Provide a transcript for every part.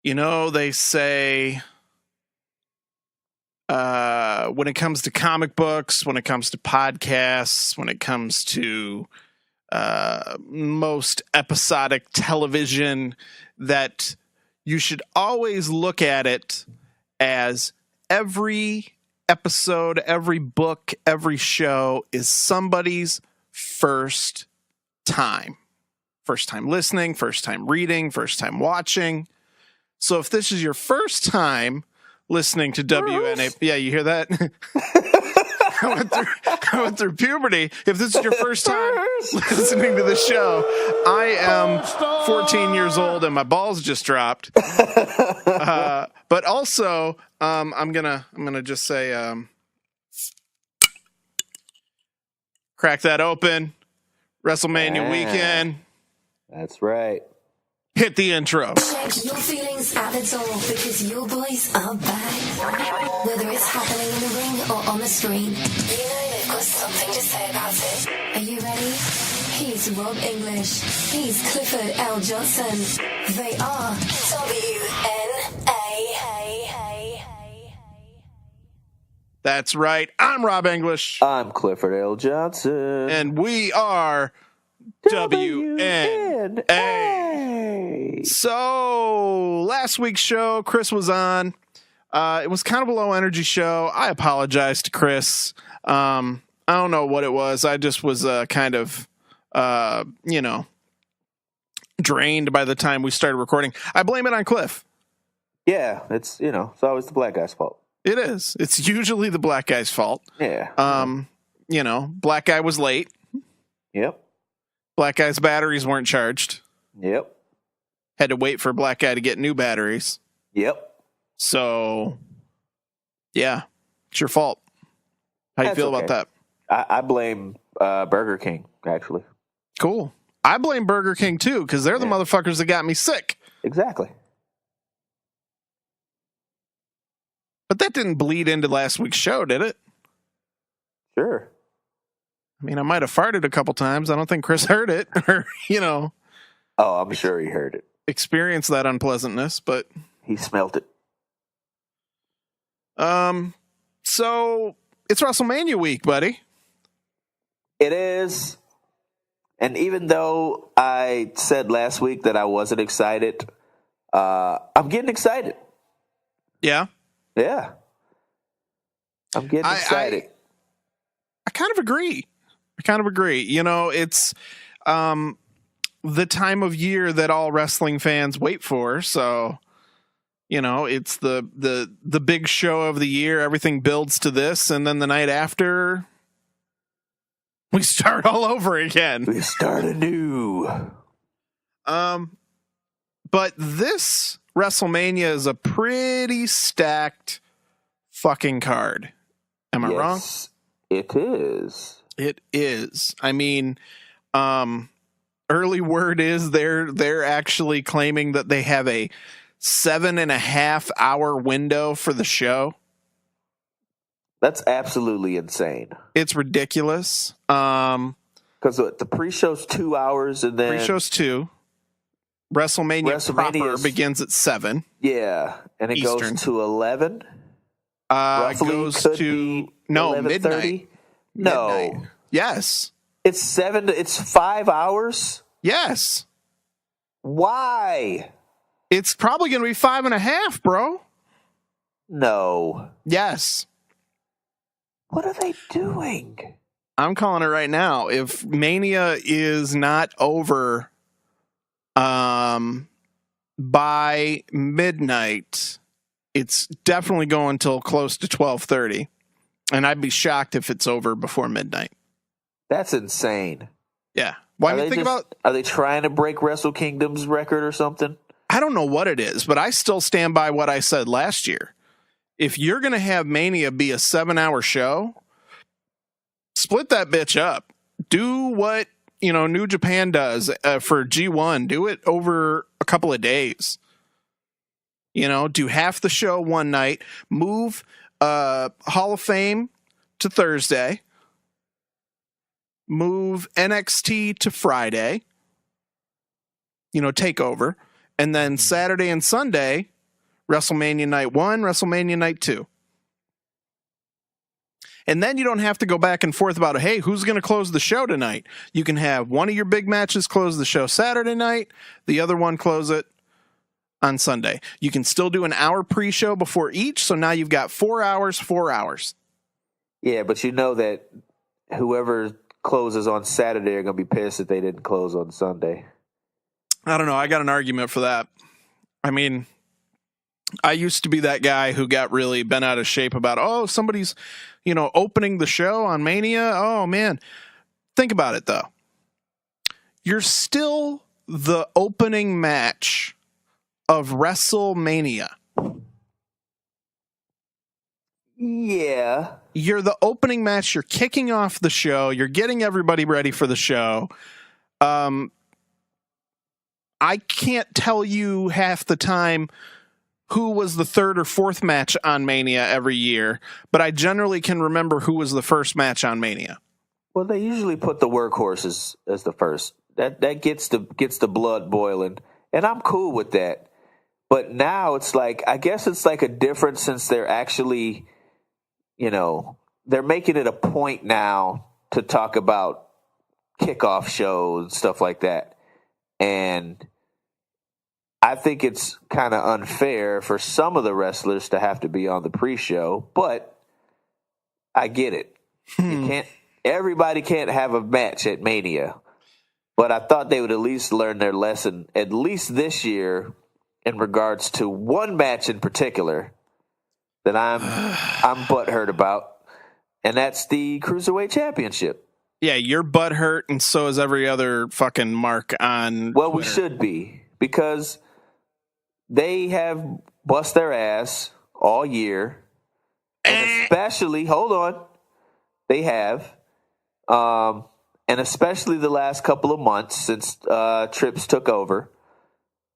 They say when it comes to comic books, when it comes to podcasts, when it comes to most episodic television, that you should always look at it as every episode, every book, every show is somebody's first time. First time listening, first time reading, first time watching. So if this is your first time listening to WNA, yeah, you hear that? I went through puberty. If this is your first time listening to the show, I am 14 years old and my balls just dropped. But also, I'm gonna just say, crack that open. WrestleMania weekend. That's right. Hit the intro. Check your feelings at the door because your boys are back. Whether it's happening in the ring or on the screen, you know they've got something to say about it. Are you ready? He's Robb English. He's Clifford L. Johnson. They are WNA. That's right. I'm Robb English. I'm Clifford L. Johnson. And we are WNA. So, last week's show, Chris was on. It was kind of a low energy show. I apologize to Chris. I don't know what it was. I just was kind of, drained by the time we started recording. I blame it on Cliff. Yeah, it's always the black guy's fault. It is. It's usually the black guy's fault. Yeah. Black guy was late. Yep. Black guy's batteries weren't charged. Yep. Had to wait for black guy to get new batteries. Yep. So, yeah, it's your fault. How you feel about that? I blame Burger King, actually. Cool. I blame Burger King, too, because they're the motherfuckers that got me sick. Exactly. But that didn't bleed into last week's show, did it? Sure. I mean, I might have farted a couple times. I don't think Chris heard it or, Oh, I'm sure he heard it. Experienced that unpleasantness, but he smelt it. So it's WrestleMania week, buddy. It is. And even though I said last week that I wasn't excited, I'm getting excited. Yeah. Yeah. I'm getting excited. I kind of agree. It's the time of year that all wrestling fans wait for. So, it's the big show of the year. Everything builds to this. And then the night after, we start all over again. We start anew. But this WrestleMania is a pretty stacked fucking card. Am I wrong? It is. It is. I mean, early word is they're actually claiming that they have a 7.5 hour window for the show. That's absolutely insane. It's ridiculous. Because the pre-show's 2 hours, and then pre-show's 2. WrestleMania proper begins at 7. Yeah, and it Eastern. goes to 11. It goes to midnight. No. Midnight. Yes. It's 5 hours? Yes. Why? It's probably going to be 5.5, bro. No. Yes. What are they doing? I'm calling it right now. If Mania is not over by midnight, it's definitely going till close to 12:30. And I'd be shocked if it's over before midnight. That's insane. Yeah. Are they trying to break Wrestle Kingdom's record or something? I don't know what it is, but I still stand by what I said last year. If you're going to have Mania be a 7-hour show, split that bitch up. Do what, New Japan does for G1. Do it over a couple of days. Do half the show one night. Move Hall of Fame to Thursday. Move NXT to Friday. TakeOver. And then Saturday and Sunday, WrestleMania Night 1, WrestleMania Night 2. And then you don't have to go back and forth about, hey, who's going to close the show tonight? You can have one of your big matches close the show Saturday night, the other one close it on Sunday. You can still do an hour pre-show before each, so now you've got 4 hours, 4 hours. Yeah, but you know that whoever closes on Saturday are going to be pissed that they didn't close on Sunday. I don't know. I got an argument for that. I mean, I used to be that guy who got really bent out of shape about, oh, somebody's, opening the show on Mania. Oh, man. Think about it, though. You're still the opening match of WrestleMania. Yeah. You're the opening match. You're kicking off the show. You're getting everybody ready for the show. I can't tell you half the time who was the third or fourth match on Mania every year, but I generally can remember who was the first match on Mania. Well, they usually put the workhorses as the first. That gets the blood boiling, and I'm cool with that. But now it's like, I guess it's like a difference since they're actually, they're making it a point now to talk about kickoff shows and stuff like that. And I think it's kind of unfair for some of the wrestlers to have to be on the pre-show, but I get it. Everybody can't have a match at Mania, but I thought they would at least learn their lesson, at least this year, in regards to one match in particular that I'm butthurt about, and that's the Cruiserweight Championship. Yeah, you're butthurt, and so is every other fucking mark on Well, Twitter. we should be, because they have bust their ass all year, and especially, they have, and especially the last couple of months since Trips took over,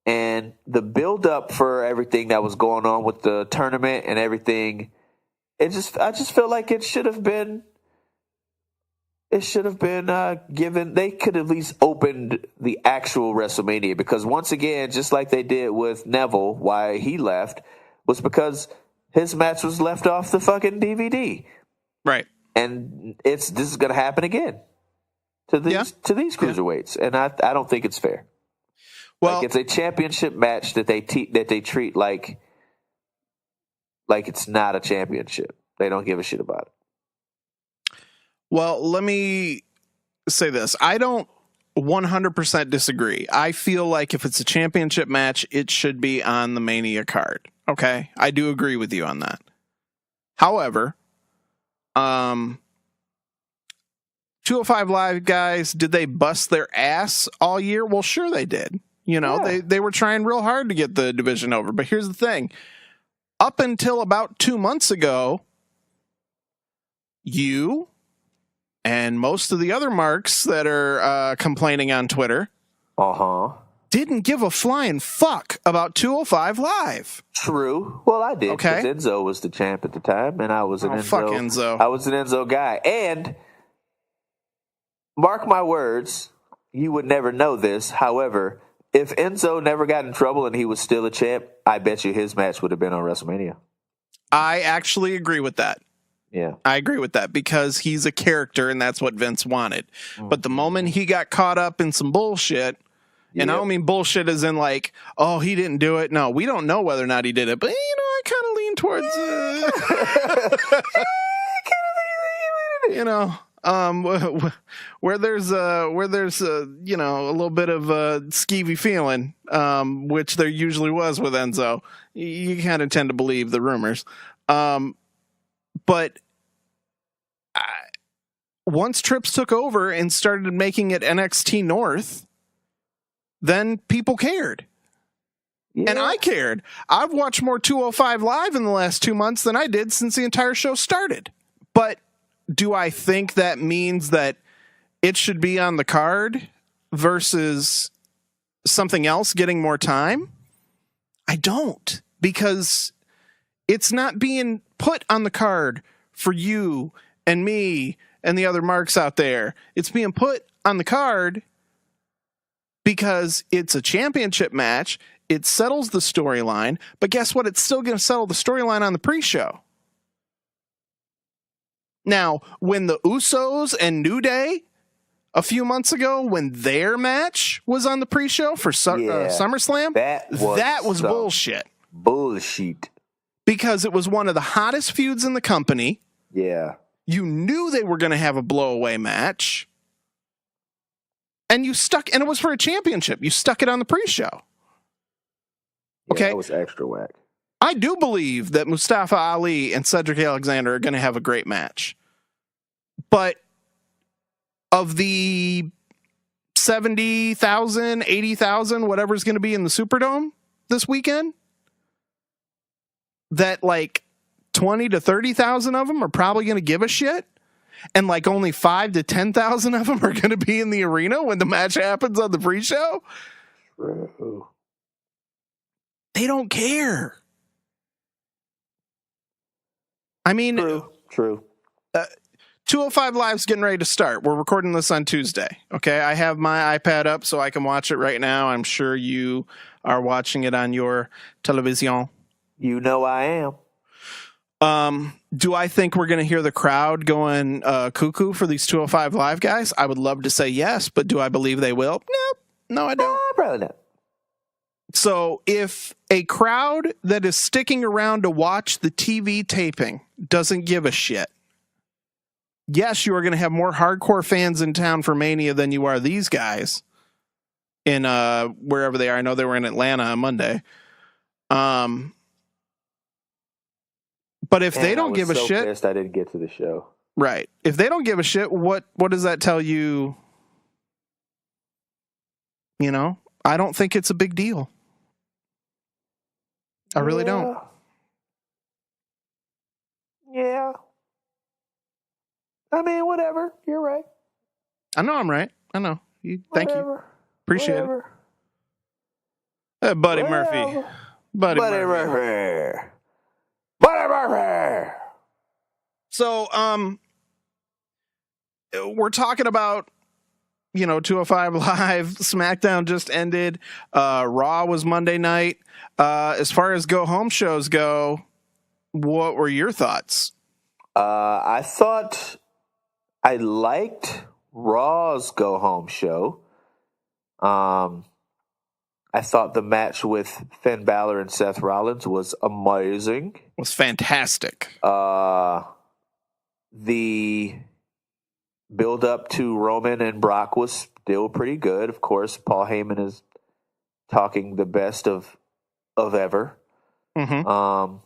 and the build-up for everything that was going on with the tournament and everything, I just feel like it should have been given. They could at least opened the actual WrestleMania, because once again, just like they did with Neville, why he left was because his match was left off the fucking DVD. Right. And this is going to happen again to these cruiserweights, and I don't think it's fair. Well, like, it's a championship match that they treat like it's not a championship. They don't give a shit about it. Well, let me say this. I don't 100% disagree. I feel like if it's a championship match, it should be on the Mania card. Okay? I do agree with you on that. However, 205 Live guys, did they bust their ass all year? Well, sure they did. They were trying real hard to get the division over. But here's the thing. Up until about 2 months ago, you and most of the other marks that are complaining on Twitter didn't give a flying fuck about 205 Live. True. Well, I did. Okay. Because Enzo was the champ at the time, and I was an Enzo. Fuck Enzo. I was an Enzo guy. And mark my words, you would never know this. However, if Enzo never got in trouble and he was still a champ, I bet you his match would have been on WrestleMania. I actually agree with that. Yeah. I agree with that, because he's a character and that's what Vince wanted. Mm-hmm. But the moment he got caught up in some bullshit, and I don't mean bullshit as in like, oh, he didn't do it. No, we don't know whether or not he did it, but I kind of lean towards where there's a little bit of a skeevy feeling, which there usually was with Enzo. You kind of tend to believe the rumors. But once Trips took over and started making it NXT North, then people cared. Yeah. And I cared. I've watched more 205 Live in the last 2 months than I did since the entire show started. But do I think that means that it should be on the card versus something else getting more time? I don't, because it's not being put on the card for you and me and the other marks out there. It's being put on the card because it's a championship match. it settles the storyline, but guess what? It's still going to settle the storyline on the pre-show. Now, when the Usos and New Day a few months ago, when their match was on the pre-show for SummerSlam, that was bullshit. Bullshit. Because it was one of the hottest feuds in the company. Yeah. You knew they were going to have a blowaway match. And and it was for a championship. You stuck it on the pre-show. Okay. Yeah, that was extra whack. I do believe that Mustafa Ali and Cedric Alexander are going to have a great match. But of the 70,000, 80,000, whatever's going to be in the Superdome this weekend, that like 20 to 30,000 of them are probably going to give a shit. And like only 5 to 10,000 of them are going to be in the arena when the match happens on the pre-show. True. They don't care. I mean, True. 205 Live's getting ready to start. We're recording this on Tuesday. Okay. I have my iPad up so I can watch it right now. I'm sure you are watching it on your television. You know I am. Do I think we're going to hear the crowd going cuckoo for these 205 Live guys? I would love to say yes, but do I believe they will? Nope. No, I don't. Probably not. So if a crowd that is sticking around to watch the TV taping doesn't give a shit, yes, you are going to have more hardcore fans in town for Mania than you are these guys in wherever they are. I know they were in Atlanta on Monday. But if they don't give a shit, pissed I didn't get to the show. Right. If they don't give a shit, what does that tell you? You know, I don't think it's a big deal. I really don't. Yeah. I mean, whatever. You're right. I know I'm right. I know. Thank you. Appreciate it. Hey, Buddy Murphy. Buddy Murphy. So, we're talking about, 205 Live. SmackDown just ended. Raw was Monday night. As far as go home shows go, what were your thoughts? I thought I liked Raw's go home show. I thought the match with Finn Balor and Seth Rollins was amazing. Was fantastic. The build up to Roman and Brock was still pretty good. Of course, Paul Heyman is talking the best of ever. Mm-hmm.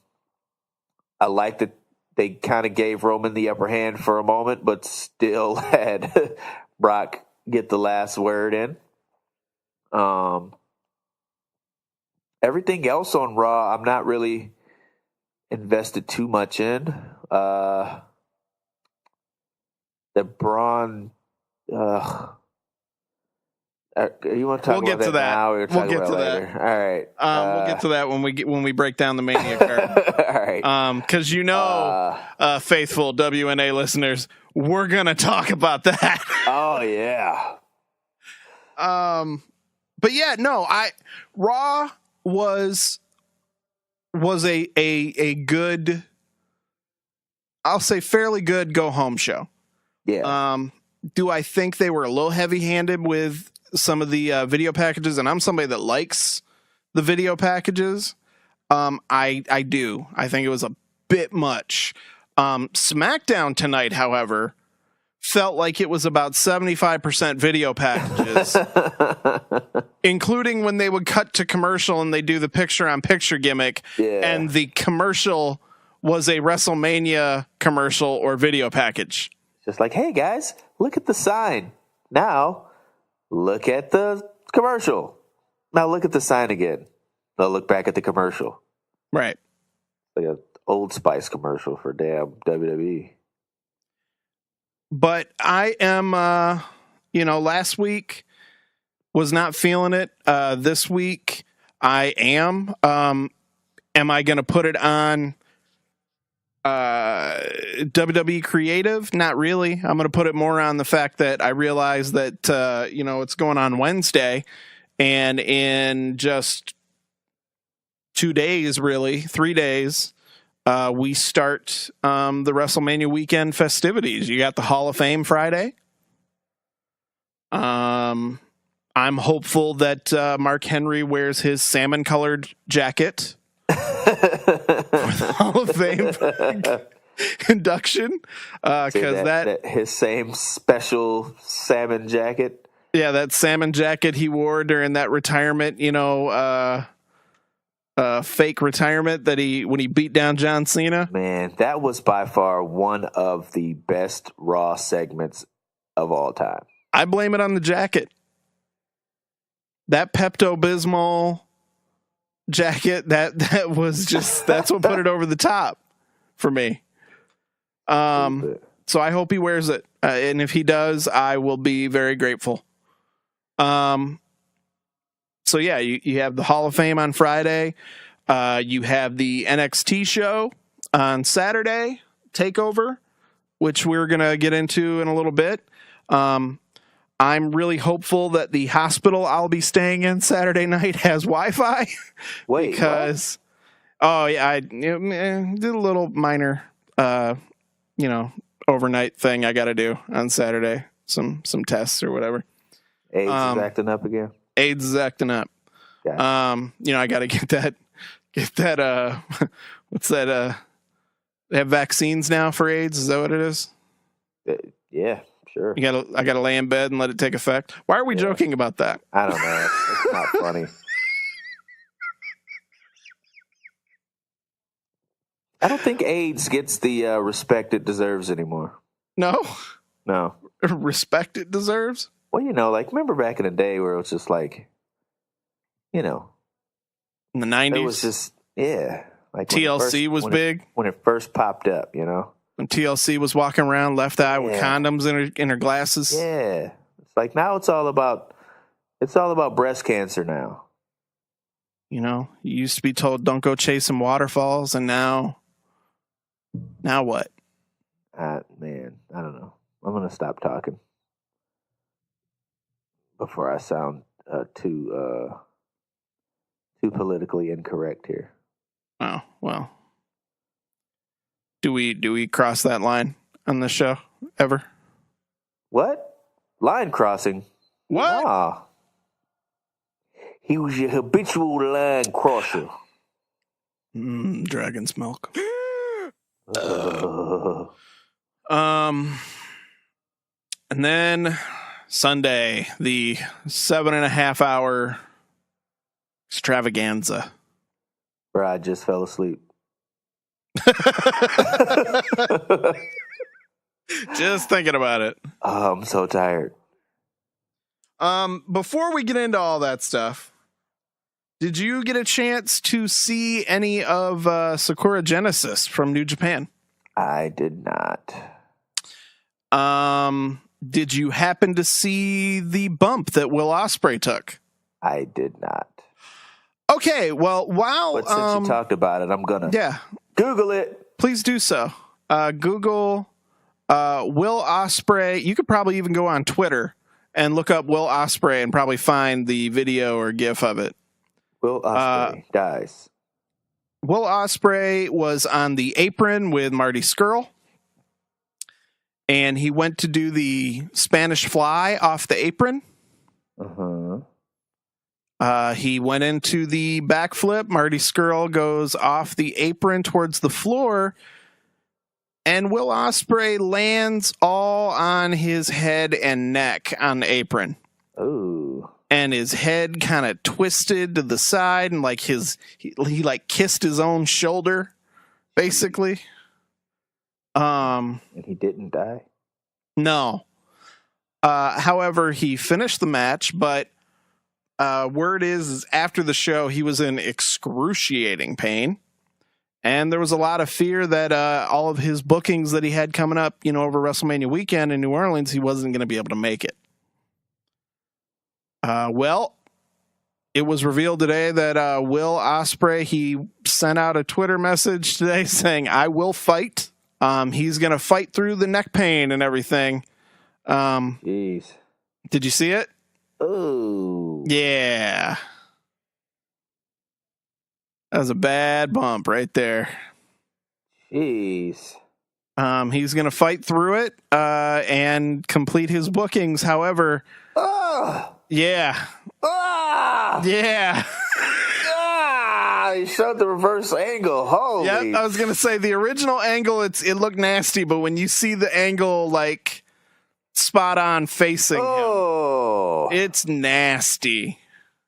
I like that they kind of gave Roman the upper hand for a moment, but still had Brock get the last word in. Everything else on Raw, I'm not really invested too much in. The Braun. You want to talk about that now? Or we'll get to that. All right. We'll get to that when we break down the Mania card. All right. Because faithful WNA listeners, we're gonna talk about that. Oh yeah. But yeah, no. Raw was a good, I'll say fairly good go home show. Yeah. Do I think they were a little heavy handed with some of the video packages? And I'm somebody that likes the video packages. I do. I think it was a bit much. SmackDown tonight, however, felt like it was about 75% video packages, including when they would cut to commercial and they do the picture-on-picture gimmick, and the commercial was a WrestleMania commercial or video package. Just like, hey, guys, look at the sign. Now, look at the commercial. Now, look at the sign again. Now, look back at the commercial. Right. Like an Old Spice commercial for damn WWE. But I am, last week was not feeling it. This week I am. Am I going to put it on WWE Creative? Not really. I'm going to put it more on the fact that I realize that, it's going on Wednesday, and in just 2 days, really, 3 days, we start the WrestleMania weekend festivities. You got the Hall of Fame Friday. I'm hopeful that Mark Henry wears his salmon-colored jacket for the Hall of Fame induction, because that his same special salmon jacket. Yeah, that salmon jacket he wore during that retirement, fake retirement when he beat down John Cena. Man, that was by far one of the best Raw segments of all time. I blame it on the jacket. That Pepto-Bismol jacket, that was just, that's what put it over the top for me. So I hope he wears it. And if he does, I will be very grateful. So yeah, you have the Hall of Fame on Friday. You have the NXT show on Saturday, TakeOver, which we're going to get into in a little bit. I'm really hopeful that the hospital I'll be staying in Saturday night has Wi-Fi. Wait, because, I did a little minor, overnight thing I got to do on Saturday. Some tests or whatever. AIDS is acting up again. AIDS is acting up. Gotcha. I got to get that, what's that, they have vaccines now for AIDS. Is that what it is? Yeah, sure. I gotta lay in bed and let it take effect. Why are we joking about that? I don't know. It's not funny. I don't think AIDS gets the respect it deserves anymore. No? Respect it deserves? Well, remember back in the day where it was just like, in the 90s? It was just, like TLC was big? When it first popped up, When TLC was walking around left eye with condoms in her glasses? Yeah. It's like now it's all about breast cancer now. You used to be told don't go chasing waterfalls, and now what? Man, I don't know. I'm going to stop talking before I sound too politically incorrect here. Oh, well. Do we cross that line on this show ever? What? Line crossing? What? Nah. He was your habitual line crosser. Dragon's milk. And then Sunday, the 7.5 hour extravaganza. Where I just fell asleep. Just thinking about it. Oh, I'm so tired. Before we get into all that stuff, did you get a chance to see any of Sakura Genesis from New Japan? I did not. Did you happen to see the bump that Will Ospreay took? I did not. Okay, well, but since you talked about it, I'm gonna Google it. Please do so. Google Will Ospreay. You could probably even go on Twitter and look up Will Ospreay and probably find the video or GIF of it. Will Ospreay dies. Will Ospreay was on the apron with Marty Scurll, and he went to do the Spanish Fly off the apron. He went into the backflip. Marty Scurll goes off the apron towards the floor, and Will Ospreay lands all on his head and neck on the apron. Ooh. And his head kind of twisted to the side, and like he kissed his own shoulder, basically. And he didn't die? No. However, he finished the match, but word is after the show, he was in excruciating pain. And there was a lot of fear that all of his bookings that he had coming up, over WrestleMania weekend in New Orleans, he wasn't going to be able to make it. Well, it was revealed today that Will Ospreay, he sent out a Twitter message today saying, I will fight. He's going to fight through the neck pain and everything. Jeez. Did you see it? Oh. Yeah. That was a bad bump right there. Jeez. He's going to fight through it and complete his bookings. However, yeah. Yeah. He showed the reverse angle. Holy. Yeah, I was going to say the original angle, it looked nasty, but when you see the angle like spot on facing him, it's nasty.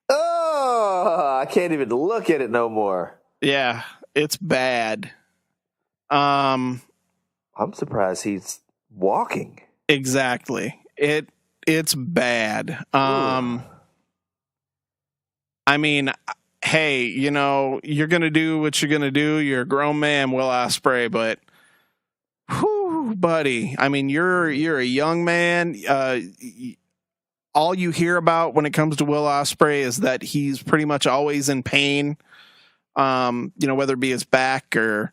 I can't even look at it no more. Yeah, it's bad. I'm surprised he's walking. Exactly. It's bad. I mean, hey, you know, you're going to do what you're going to do. You're a grown man, Will Ospreay, but whew, buddy. I mean, you're a young man. All you hear about when it comes to Will Ospreay is that he's pretty much always in pain. You know, whether it be his back or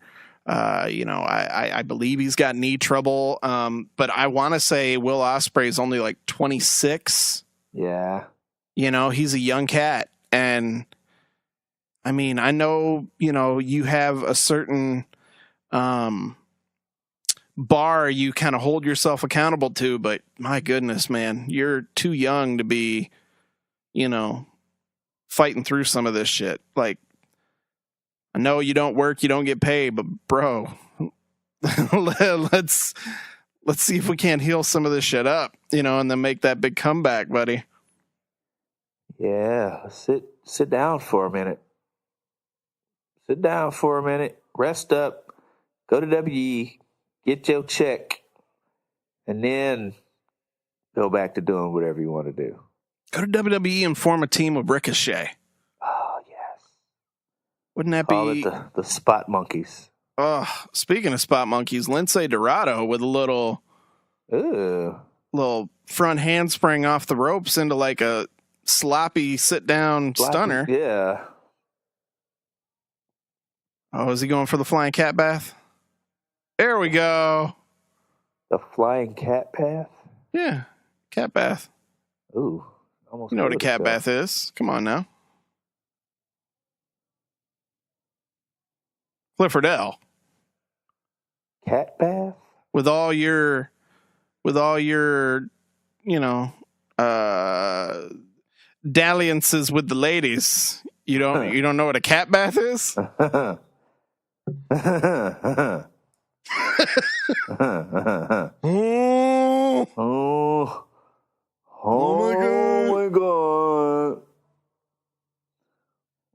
you know, I believe he's got knee trouble. But I want to say Will Ospreay is only like 26. Yeah. You know, he's a young cat. And I mean, I know, you know, you have a certain bar you kind of hold yourself accountable to, but my goodness, man, you're too young to be, you know, fighting through some of this shit. Like, I know you don't work, you don't get paid, but bro, let's see if we can't heal some of this shit up, you know, and then make that big comeback, buddy. Yeah, sit down for a minute. Sit down for a minute, rest up, go to WE, get your check, and then go back to doing whatever you want to do. Go to WWE and form a team with Ricochet. Oh, yes. Wouldn't that Call be... it the Spot Monkeys. Oh, speaking of Spot Monkeys, Lindsay Dorado with a little front handspring off the ropes into like a sloppy sit-down stunner. Yeah. Oh, is he going for the flying cat bath? There we go. The flying cat path? Yeah, cat bath. Ooh. Almost You know what a cat bath is. Come on now. Clifford L. Cat bath? With all your, you know, dalliances with the ladies. You don't know what a cat bath is? Oh my god.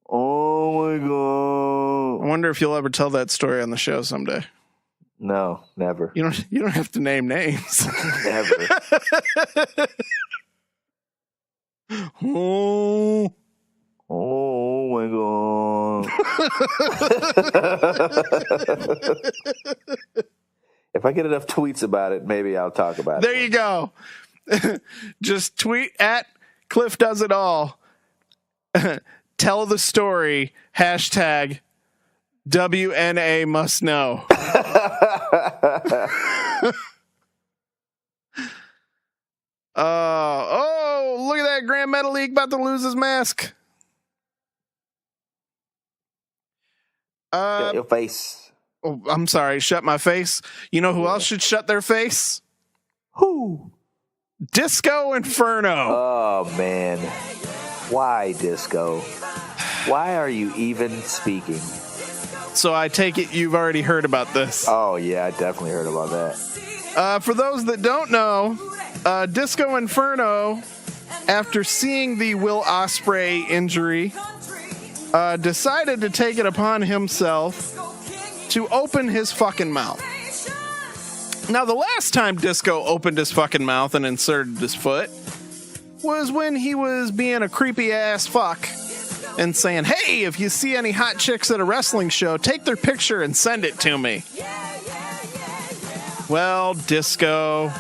Oh my god. I wonder if you'll ever tell that story on the show someday. No, never. You don't have to name names. Never. Oh my god. If I get enough tweets about it, maybe I'll talk about it. There you go. Just tweet at Cliff Does It All. Tell the story. Hashtag WNA must know. Oh, look at that. Grand Metalik about to lose his mask. Shut your face. Oh, I'm sorry. Shut my face. You know who else should shut their face? Who? Disco Inferno. Oh, man. Why, Disco? Why are you even speaking? So I take it you've already heard about this. Oh, yeah, I definitely heard about that. For those that don't know, Disco Inferno, after seeing the Will Ospreay injury, decided to take it upon himself to open his fucking mouth. Now, the last time Disco opened his fucking mouth and inserted his foot was when he was being a creepy ass fuck and saying, hey, if you see any hot chicks at a wrestling show, take their picture and send it to me. Well, Disco,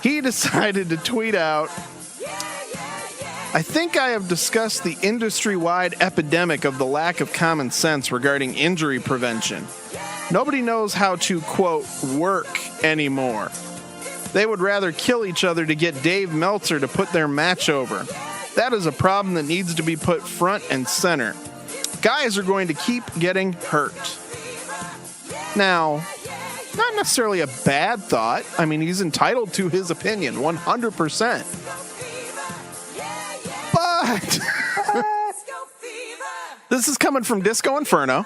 he decided to tweet out, I think I have discussed the industry-wide epidemic of the lack of common sense regarding injury prevention. Nobody knows how to, quote, work anymore. They would rather kill each other to get Dave Meltzer to put their match over. That is a problem that needs to be put front and center. guys are going to keep getting hurt. Now, not necessarily a bad thought. I mean, he's entitled to his opinion, 100%. But this is coming from Disco Inferno.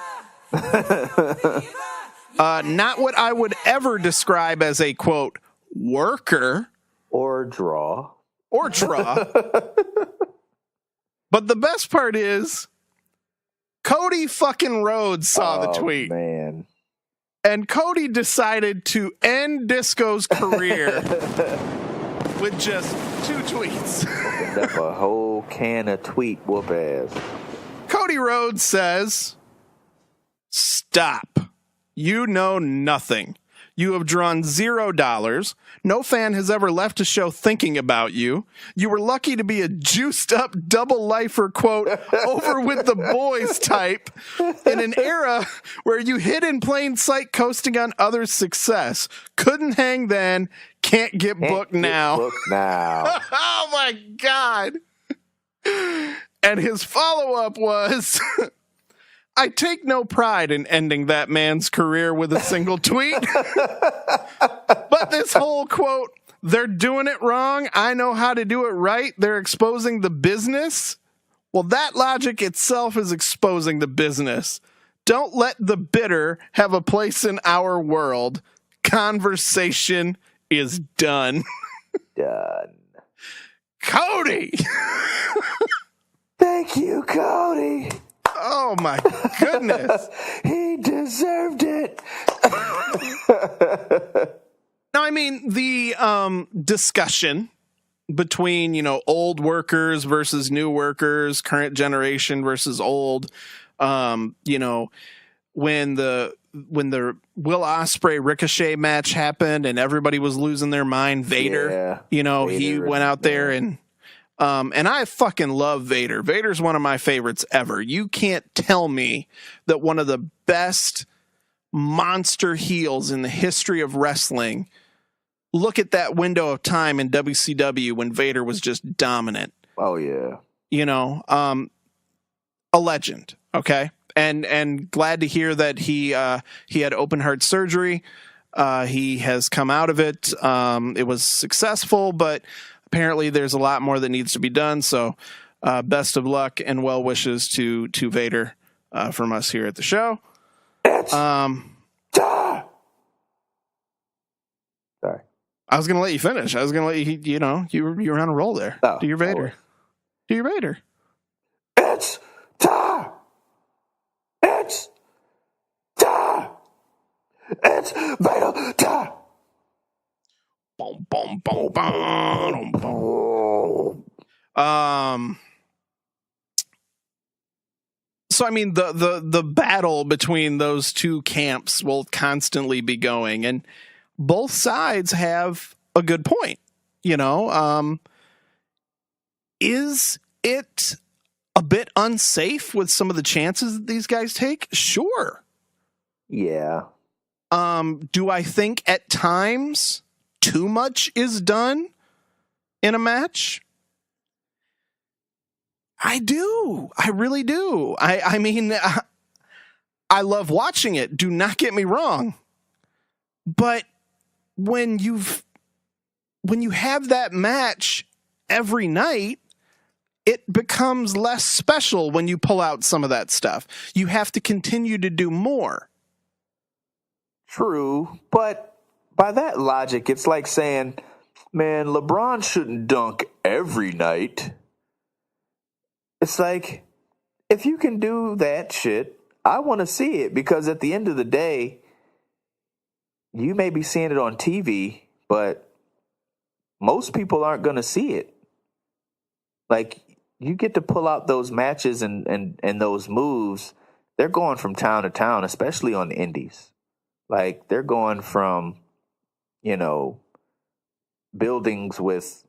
Not what I would ever describe as a, quote, worker. Or draw. But the best part is, Cody fucking Rhodes saw the tweet. Man. And Cody decided to end Disco's career with just 2 tweets. Opened up a whole can of tweet whoop ass. Cody Rhodes says, "Stop. You know nothing. You have drawn $0. No fan has ever left a show thinking about you. You were lucky to be a juiced up double lifer, quote, over with the boys type in an era where you hid in plain sight coasting on others' success. Couldn't hang then, can't get booked now." Oh my God. And his follow-up was, "I take no pride in ending that man's career with a single tweet. But this whole quote, they're doing it wrong. I know how to do it right. They're exposing the business. Well, that logic itself is exposing the business. Don't let the bitter have a place in our world. Conversation is done." Done. Cody. Thank you, Cody. Oh my goodness. He deserved it. Now, I mean, the discussion between, you know, old workers versus new workers, current generation versus old, you know, when the Will Ospreay Ricochet match happened and everybody was losing their mind, Vader, you know, Vader, he went out there and I fucking love Vader. Vader's one of my favorites ever. You can't tell me that one of the best monster heels in the history of wrestling. Look at that window of time in WCW when Vader was just dominant. Oh yeah. You know, a legend. Okay. And glad to hear that he had open heart surgery. He has come out of it. It was successful, but apparently there's a lot more that needs to be done. So best of luck and well wishes to Vader from us here at the show. Sorry. I was going to let you finish. I was going to let you, you know, you were on a roll there. Oh, do your Vader. Do your Vader. It's time. It's time. It's Vader time. Boom, boom, boom, boom, boom. So I mean, the battle between those two camps will constantly be going, and both sides have a good point. You know, is it a bit unsafe with some of the chances that these guys take? Sure. Yeah. Do I think at times too much is done in a match? I do. I really do. I mean, I love watching it. Do not get me wrong. But when you have that match every night, it becomes less special when you pull out some of that stuff. You have to continue to do more. True, but by that logic, it's like saying, man, LeBron shouldn't dunk every night. It's like, if you can do that shit, I want to see it, because at the end of the day, you may be seeing it on TV, but most people aren't going to see it. Like, you get to pull out those matches and those moves. They're going from town to town, especially on the indies. Like, they're going from, you know, buildings with,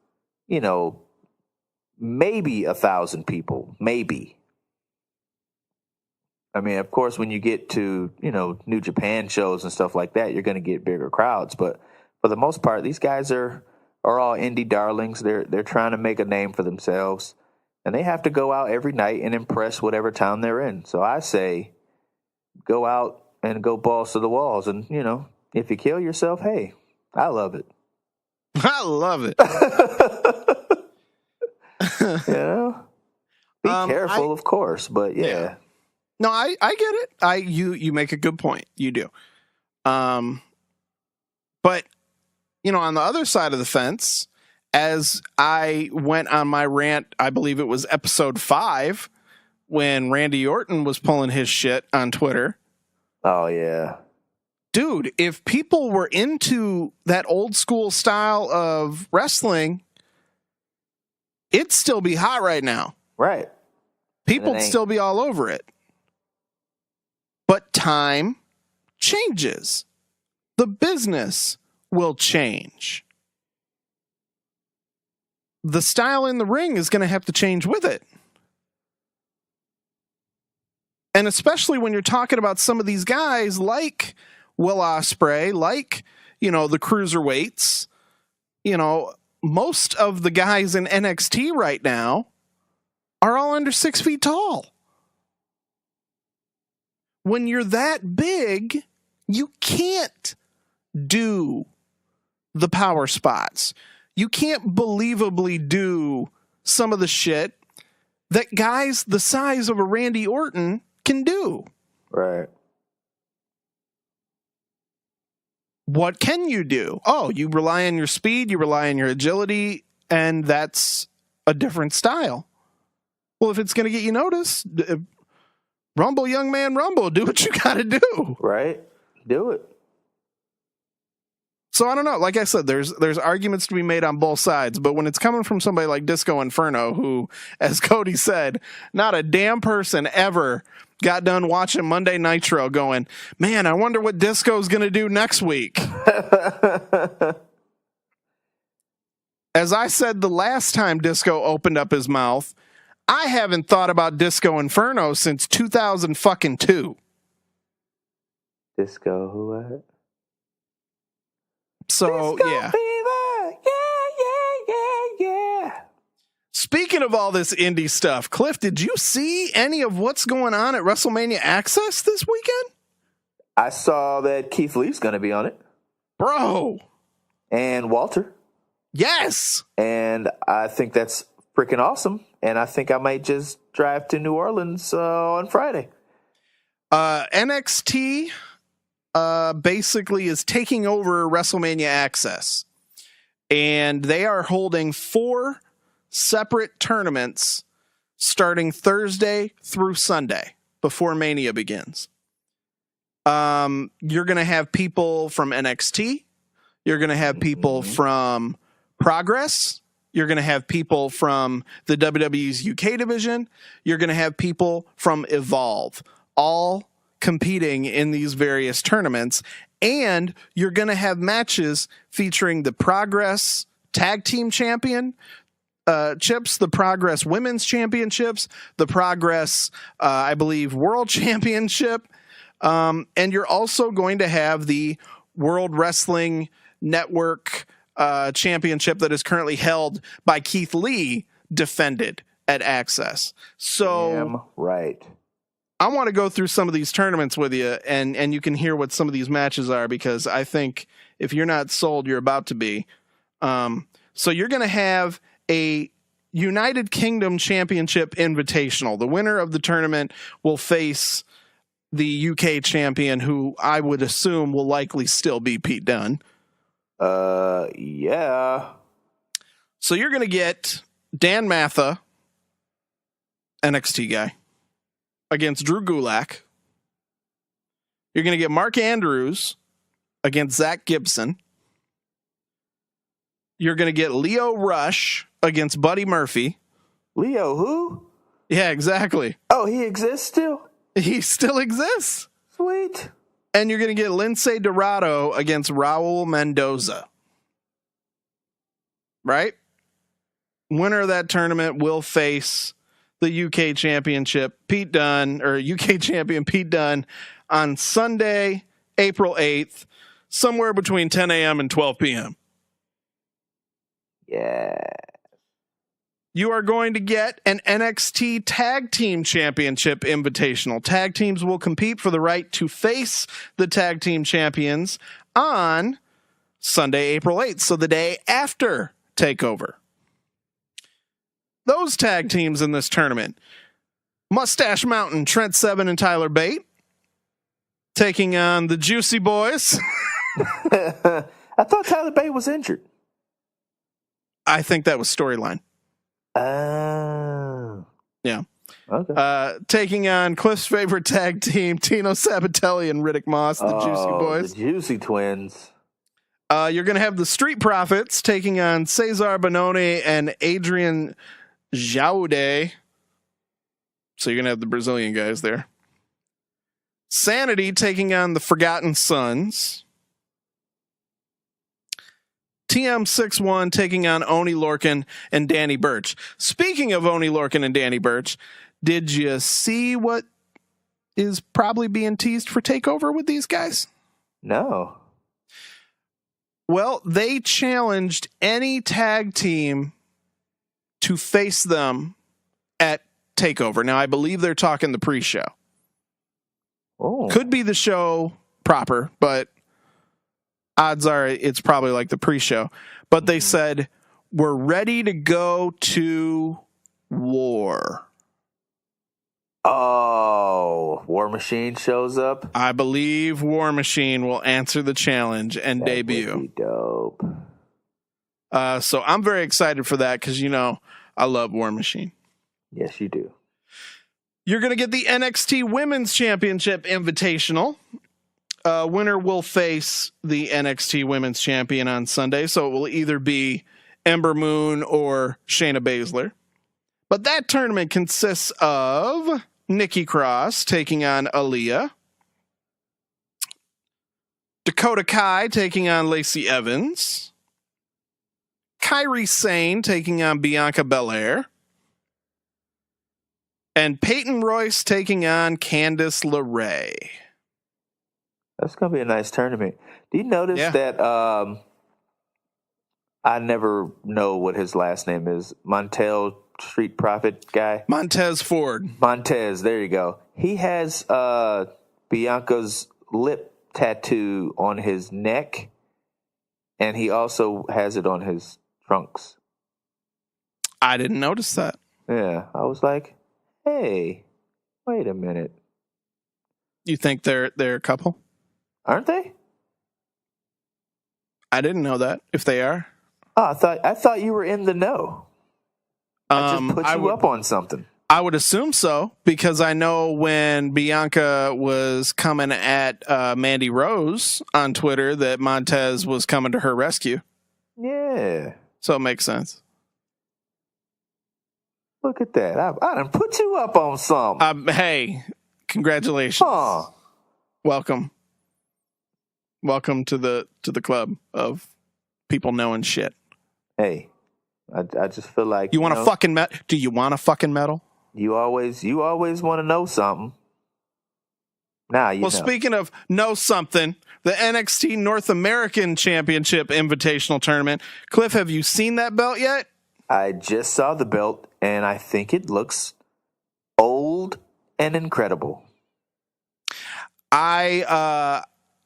you know, maybe 1,000 people, maybe. I mean, of course, when you get to, you know, New Japan shows and stuff like that, you're going to get bigger crowds. But for the most part, these guys are all indie darlings. They're trying to make a name for themselves, And they have to go out every night and impress whatever town they're in. So I say, go out and go balls to the walls. And, if you kill yourself, hey, I love it. I love it. Be careful, of course, but yeah. No, I get it. You make a good point. You do. But on the other side of the fence, as I went on my rant, I believe it was episode 5 when Randy Orton was pulling his shit on Twitter. Oh yeah. Dude, if people were into that old school style of wrestling, it'd still be hot right now. Right. People'd still be all over it. But time changes. The business will change. The style in the ring is going to have to change with it. And especially when you're talking about some of these guys like Will Ospreay, like, the cruiserweights, most of the guys in NXT right now are all under 6 feet tall. When you're that big, you can't do the power spots. You can't believably do some of the shit that guys the size of a Randy Orton can do. Right. What can you do? Oh, you rely on your speed, you rely on your agility, and that's a different style. Well, if it's going to get you noticed, rumble, young man, rumble. Do what you got to do. Right. Do it. So I don't know. Like I said, there's arguments to be made on both sides, but when it's coming from somebody like Disco Inferno, who, as Cody said, not a damn person ever got done watching Monday Nitro going, man, I wonder what Disco's going to do next week. As I said the last time Disco opened up his mouth, I haven't thought about Disco Inferno since 2002. Disco who what? So, Disco yeah. Fever. Yeah. Speaking of all this indie stuff, Cliff, did you see any of what's going on at WrestleMania Access this weekend? I saw that Keith Lee's going to be on it. Bro. And Walter. Yes. And I think that's freaking awesome. And I think I might just drive to New Orleans on Friday. NXT basically is taking over WrestleMania Access. And they are holding 4 separate tournaments starting Thursday through Sunday before Mania begins. You're going to have people from NXT. You're going to have people from Progress. You're going to have people from the WWE's UK division. You're going to have people from Evolve, all competing in these various tournaments. And you're going to have matches featuring the Progress Tag Team Champion chips, the Progress Women's Championships, the Progress, I believe, World Championship. And you're also going to have the World Wrestling Network championship that is currently held by Keith Lee, defended at Access. So damn right. I want to go through some of these tournaments with you, and you can hear what some of these matches are, because I think if you're not sold, you're about to be. So you're going to have a United Kingdom Championship Invitational. The winner of the tournament will face the UK champion, who I would assume will likely still be Pete Dunne. Yeah. So you're going to get Dan Matha, NXT guy, against Drew Gulak. You're going to get Mark Andrews against Zach Gibson. You're going to get Leo Rush against Buddy Murphy. Leo who? Yeah, exactly. Oh, he exists still? He still exists. Sweet. And you're going to get Lince Dorado against Raul Mendoza. Right? Winner of that tournament will face the UK championship, Pete Dunne, or UK champion Pete Dunne, on Sunday, April 8th, somewhere between 10 a.m. and 12 p.m. Yeah. you are going to get an NXT Tag Team Championship Invitational. Tag teams will compete for the right to face the tag team champions on Sunday, April 8th, so the day after TakeOver. Those tag teams in this tournament: Mustache Mountain, Trent Seven and Tyler Bate, taking on the Juicy Boys. I thought Tyler Bate was injured. I think that was storyline. Oh. Yeah. Okay. Taking on Cliff's favorite tag team, Tino Sabatelli and Riddick Moss, the Juicy Boys. The Juicy Twins. You're going to have the Street Profits taking on Cesar Bononi and Adrian Jaude. So you're going to have the Brazilian guys there. Sanity taking on the Forgotten Sons. TM61 taking on Oni Lorcan and Danny Burch. Speaking of Oni Lorcan and Danny Burch, did you see what is probably being teased for TakeOver with these guys? No. Well, they challenged any tag team to face them at TakeOver. Now, I believe they're talking the pre-show. Oh. Could be the show proper, but odds are it's probably like the pre-show. But they said, we're ready to go to war. Oh, War Machine shows up? I believe War Machine will answer the challenge and debut. Would be dope. So I'm very excited for that because, you know, I love War Machine. Yes, you do. You're going to get the NXT Women's Championship Invitational. Winner will face the NXT Women's Champion on Sunday, so it will either be Ember Moon or Shayna Baszler. But that tournament consists of Nikki Cross taking on Aaliyah, Dakota Kai taking on Lacey Evans, Kairi Sane taking on Bianca Belair, and Peyton Royce taking on Candice LeRae. That's going to be a nice tournament. Do you notice that I never know what his last name is? Montel Street Profit guy? Montez Ford. Montez, there you go. He has Bianca's lip tattoo on his neck, and he also has it on his trunks. I didn't notice that. Yeah, I was like, hey, wait a minute. You think they're a couple? Aren't they? I didn't know that. If they are, oh, I thought you were in the know. I just put you up on something. I would assume so because I know when Bianca was coming at Mandy Rose on Twitter that Montez was coming to her rescue. Yeah, so it makes sense. Look at that! I done put you up on something. Hey, congratulations! Welcome to the club of people knowing shit. Hey, I just feel like you want to fucking do you want to fucking medal? You always want to know something. Now you know. Well, speaking of know something, the NXT North American Championship Invitational Tournament. Cliff, have you seen that belt yet? I just saw the belt, and I think it looks old and incredible.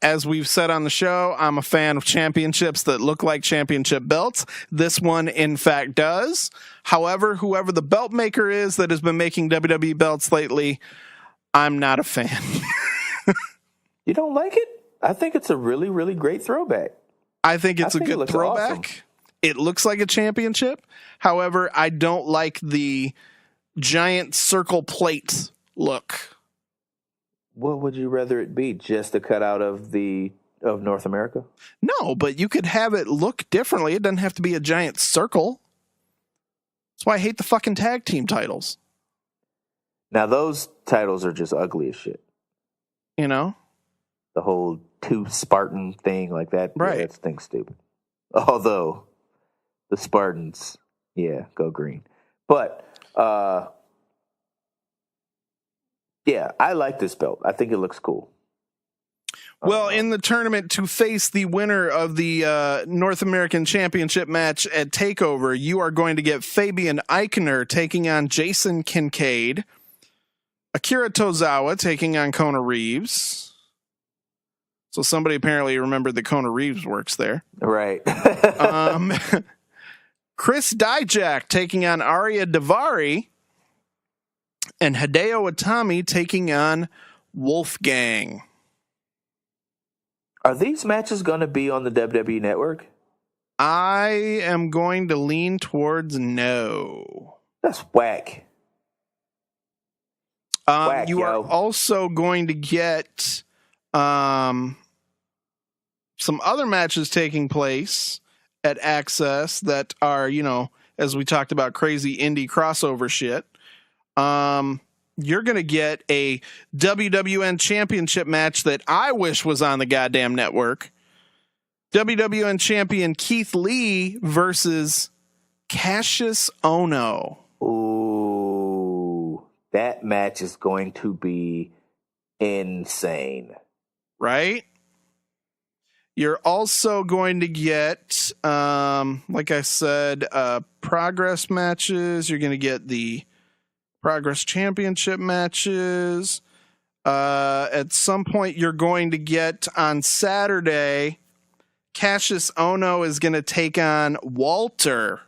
As we've said on the show, I'm a fan of championships that look like championship belts. This one, in fact, does. However, whoever the belt maker is that has been making WWE belts lately, I'm not a fan. You don't like it? I think it's a really, really great throwback. I think it's a good throwback. Awesome. It looks like a championship. However, I don't like the giant circle plate look. What would you rather it be? Just a cutout of North America? No, but you could have it look differently. It doesn't have to be a giant circle. That's why I hate the fucking tag team titles. Now those titles are just ugly as shit. You know? The whole two Spartan thing like that. Right. Yeah, that thing's stupid. Although the Spartans, go green. But yeah, I like this belt. I think it looks cool. Well, in the tournament to face the winner of the North American Championship match at TakeOver, you are going to get Fabian Eichner taking on Jason Kincaid, Akira Tozawa taking on Kona Reeves. So somebody apparently remembered that Kona Reeves works there. Right. Chris Dijak taking on Arya Davari, and Hideo Itami taking on Wolfgang. Are these matches going to be on the WWE Network? I am going to lean towards no. That's whack. You are also going to get some other matches taking place at Access that are, as we talked about, crazy indie crossover shit. You're going to get a WWN Championship match that I wish was on the goddamn network. WWN Champion Keith Lee versus Cassius Ohno. Ooh, that match is going to be insane. Right? You're also going to get, like I said, Progress matches. You're going to get the Progress Championship matches. At some point, you're going to get on Saturday, Cassius Ohno is going to take on Walter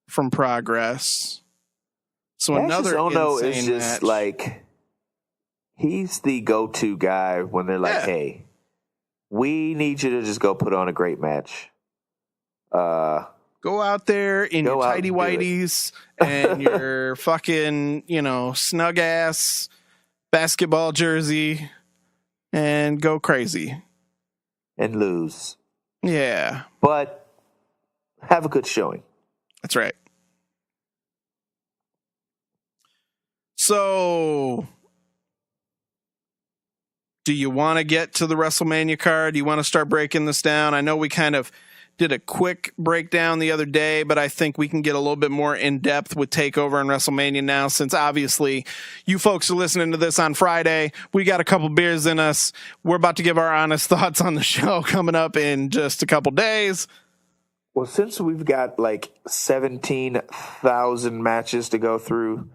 from Progress. So Cassius another Ohno insane is just match. like, he's the go-to guy when they're like, hey, we need you to just go put on a great match. Go out there in your tighty whities and your fucking, snug ass basketball jersey and go crazy. And lose. Yeah. But have a good showing. That's right. So, do you want to get to the WrestleMania card? Do you want to start breaking this down? I know we kind of did a quick breakdown the other day, but I think we can get a little bit more in depth with TakeOver and WrestleMania now, since obviously you folks are listening to this on Friday. We got a couple beers in us. We're about to give our honest thoughts on the show coming up in just a couple days. Well, since we've got like 17,000 matches to go through,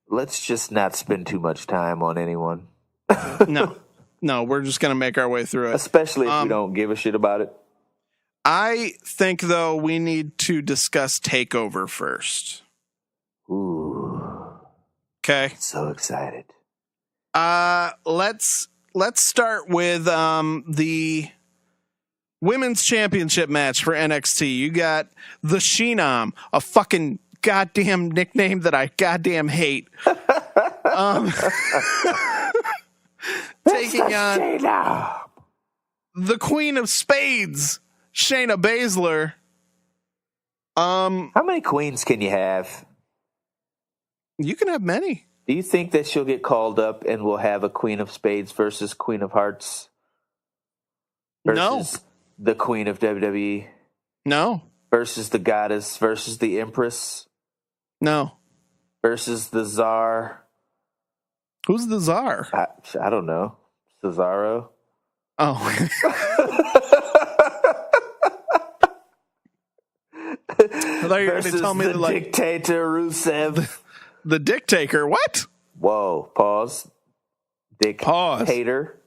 let's just not spend too much time on anyone. No, we're just going to make our way through it. Especially if we don't give a shit about it. I think, though, we need to discuss TakeOver first. Ooh. Okay. So excited. Let's start with the women's championship match for NXT. You got the Phenom, a fucking goddamn nickname that I goddamn hate. Taking on the Queen of Spades, Shayna Baszler. How many queens can you have? You can have many. Do you think that she'll get called up and we'll have a Queen of Spades versus Queen of Hearts? Versus the Queen of WWE? No. Versus the Goddess versus the Empress? No. Versus the Czar? Who's the Czar? I don't know. Cesaro? Oh. I thought you were going to tell me the dictator Rusev. The dictator. What? Whoa. Pause. Dictator.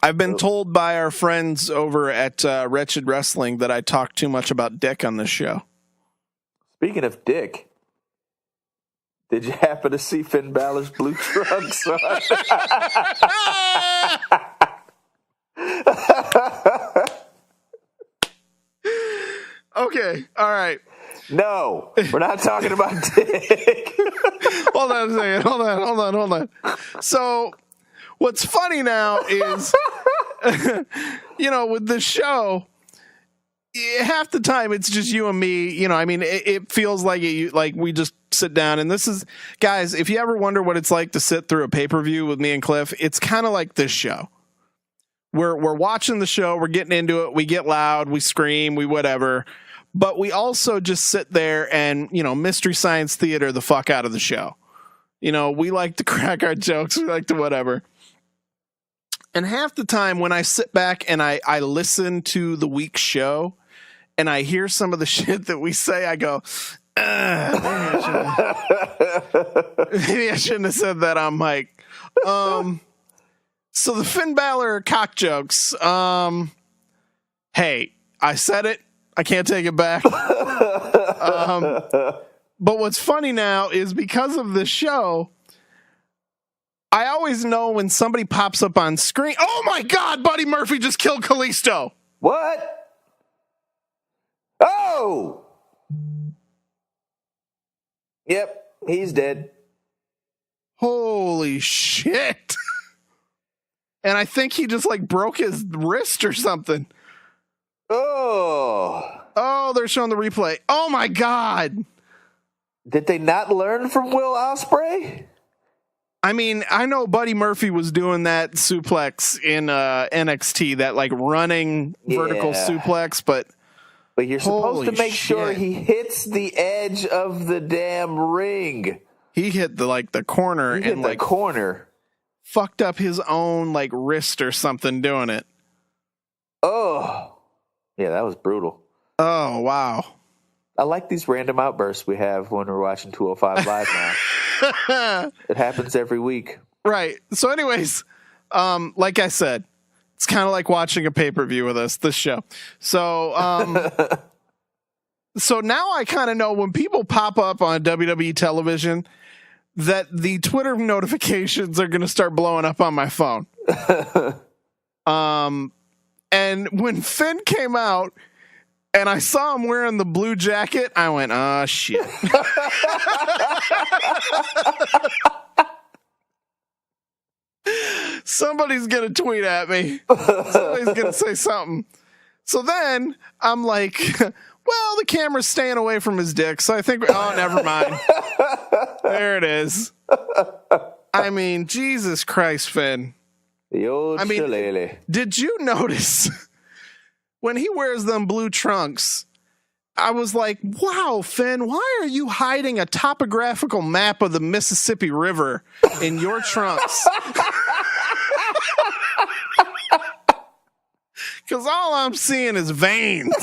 I've been told by our friends over at Wretched Wrestling that I talk too much about dick on this show. Speaking of dick, did you happen to see Finn Balor's blue trunks? Okay, all right. No, we're not talking about dick. Hold on a second. Hold on. So, what's funny now is, with this show, half the time it's just you and me. It feels like we just sit down, and this is, guys, if you ever wonder what it's like to sit through a pay-per-view with me and Cliff, it's kind of like this show. We're watching the show, we're getting into it, we get loud, we scream, we whatever, but we also just sit there and, Mystery Science Theater the fuck out of the show. we like to crack our jokes. We like to whatever. And half the time when I sit back and I listen to the week's show and I hear some of the shit that we say, I go, maybe I shouldn't have said that on mic. So the Finn Balor cock jokes. Hey, I said it. I can't take it back. But what's funny now is because of this show, I always know when somebody pops up on screen. Oh my God, Buddy Murphy just killed Kalisto. What? Oh! Yep, he's dead. Holy shit. And I think he just broke his wrist or something. Oh, they're showing the replay. Oh my God. Did they not learn from Will Ospreay? I mean, I know Buddy Murphy was doing that suplex in NXT, that running vertical suplex, but you're supposed to make sure he hits the edge of the damn ring. He hit the corner and the corner. Fucked up his own wrist or something doing it. Oh. Yeah, that was brutal. Oh, wow. I like these random outbursts we have when we're watching 205 Live now. It happens every week. Right. So anyways, like I said, it's kind of like watching a pay-per-view with us, this show. So so now I kind of know when people pop up on WWE television that the Twitter notifications are going to start blowing up on my phone. And when Finn came out and I saw him wearing the blue jacket, I went, oh, shit. Somebody's going to tweet at me. Somebody's going to say something. So then I'm like, well, the camera's staying away from his dick. So I think, oh, never mind. There it is. I mean, Jesus Christ, Finn. The old shillelagh. Did you notice when he wears them blue trunks? I was like, wow, Finn, why are you hiding a topographical map of the Mississippi River in your trunks? Because all I'm seeing is veins.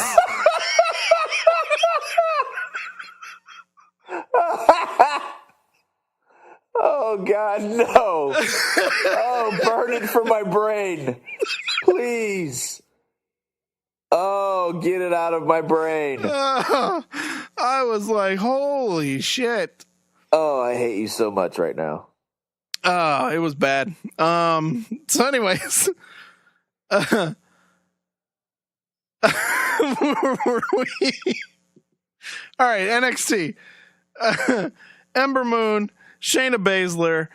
Oh, God, no. Oh, burn it from my brain. Please. Oh, get it out of my brain. I was like, holy shit. Oh, I hate you so much right now. It was bad. So anyways. Were we? All right, NXT. Ember Moon, Shayna Baszler.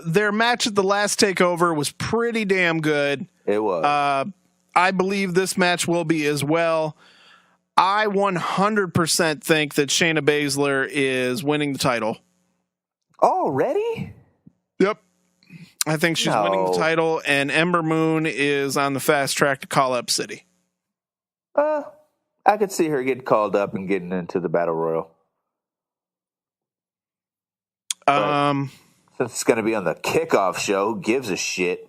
Their match at the last TakeOver was pretty damn good. It was. I believe this match will be as well. I 100% think that Shayna Baszler is winning the title. Already? Yep. I think she's winning the title, and Ember Moon is on the fast track to call up City. I could see her getting called up and getting into the Battle Royal. Since it's going to be on the kickoff show, who gives a shit?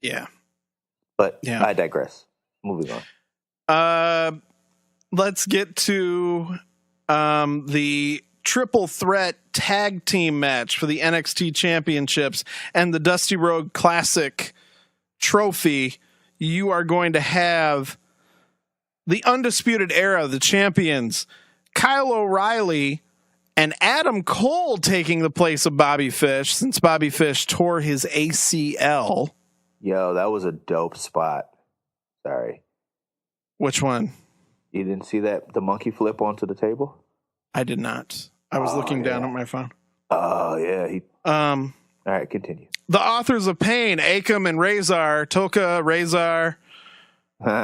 Yeah. But yeah. I digress. Moving on. Let's get to the triple threat tag team match for the NXT championships and the Dusty Road Classic trophy. You are going to have the Undisputed Era, the champions, Kyle O'Reilly and Adam Cole taking the place of Bobby Fish since Bobby Fish tore his ACL. Yo, that was a dope spot. Sorry. Which one? You didn't see that, the monkey flip onto the table? I did not. I was looking down at my phone. Oh, yeah. All right, continue. The Authors of Pain, Akam and Razor, Toka, Razor,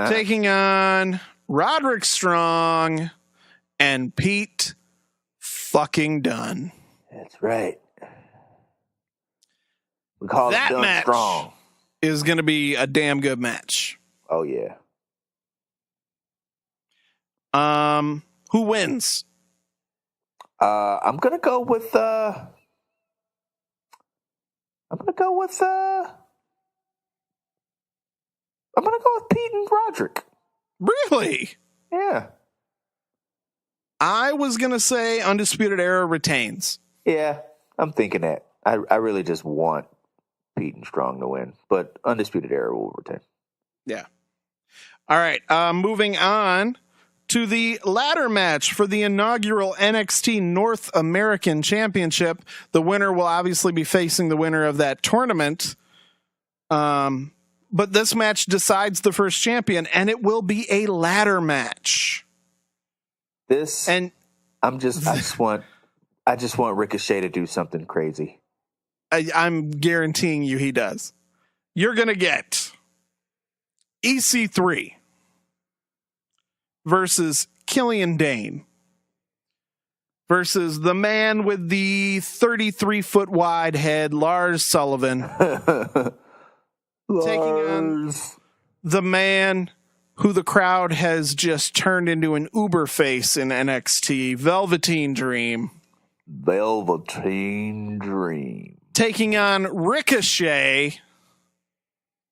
taking on Roderick Strong and Pete fucking Dunne. That's right. We call that it Dunne match Strong. Is going to be a damn good match. Oh, yeah. Who wins? I'm going to go with I'm gonna go with Pete and Roderick. Really? Yeah. I was going to say Undisputed Era retains. Yeah, I'm thinking that. I really just want Pete and Strong to win, but Undisputed Era will retain. Yeah. All right. Moving on to the ladder match for the inaugural NXT North American Championship. The winner will obviously be facing the winner of that tournament. But this match decides the first champion, and it will be a ladder match. I just want Ricochet to do something crazy. I'm guaranteeing you he does. You're going to get EC3 versus Killian Dane versus the man with the 33-foot wide head, Lars Sullivan, taking on the man who the crowd has just turned into an Uber face in NXT, Velveteen Dream. Velveteen Dream. Taking on Ricochet,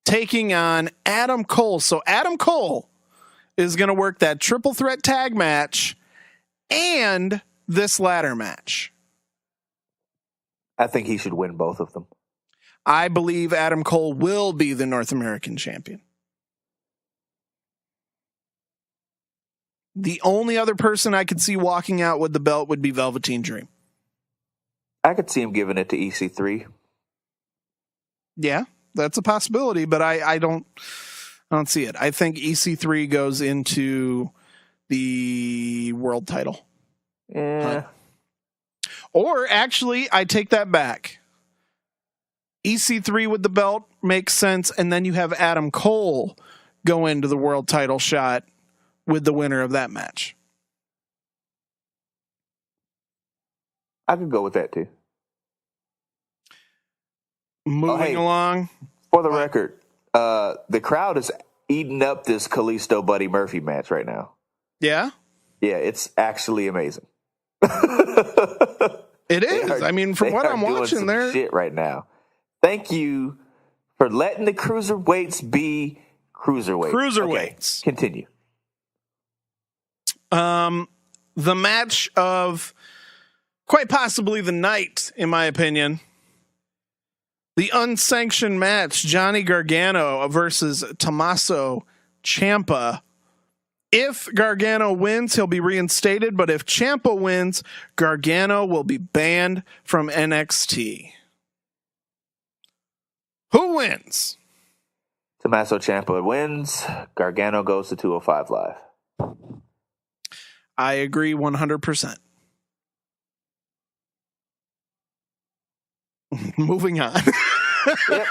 taking on Adam Cole. So Adam Cole is going to work that triple threat tag match and this ladder match. I think he should win both of them. I believe Adam Cole will be the North American champion. The only other person I could see walking out with the belt would be Velveteen Dream. I could see him giving it to EC3. Yeah, that's a possibility, but I don't see it. I think EC3 goes into the world title. Yeah. Or actually, I take that back. EC3 with the belt makes sense, and then you have Adam Cole go into the world title shot with the winner of that match. I could go with that too. Moving along. For the record, the crowd is eating up this Kalisto Buddy Murphy match right now. Yeah? Yeah, it's actually amazing. It is. I mean, from what I'm watching there. Shit right now. Thank you for letting the cruiserweights be cruiserweights. Cruiserweights. Okay, continue. The match of quite possibly the night, in my opinion. The unsanctioned match, Johnny Gargano versus Tommaso Ciampa. If Gargano wins, he'll be reinstated, but if Ciampa wins, Gargano will be banned from NXT. Who wins? Tommaso Ciampa wins. Gargano goes to 205 Live. I agree 100%. Moving on. Yep.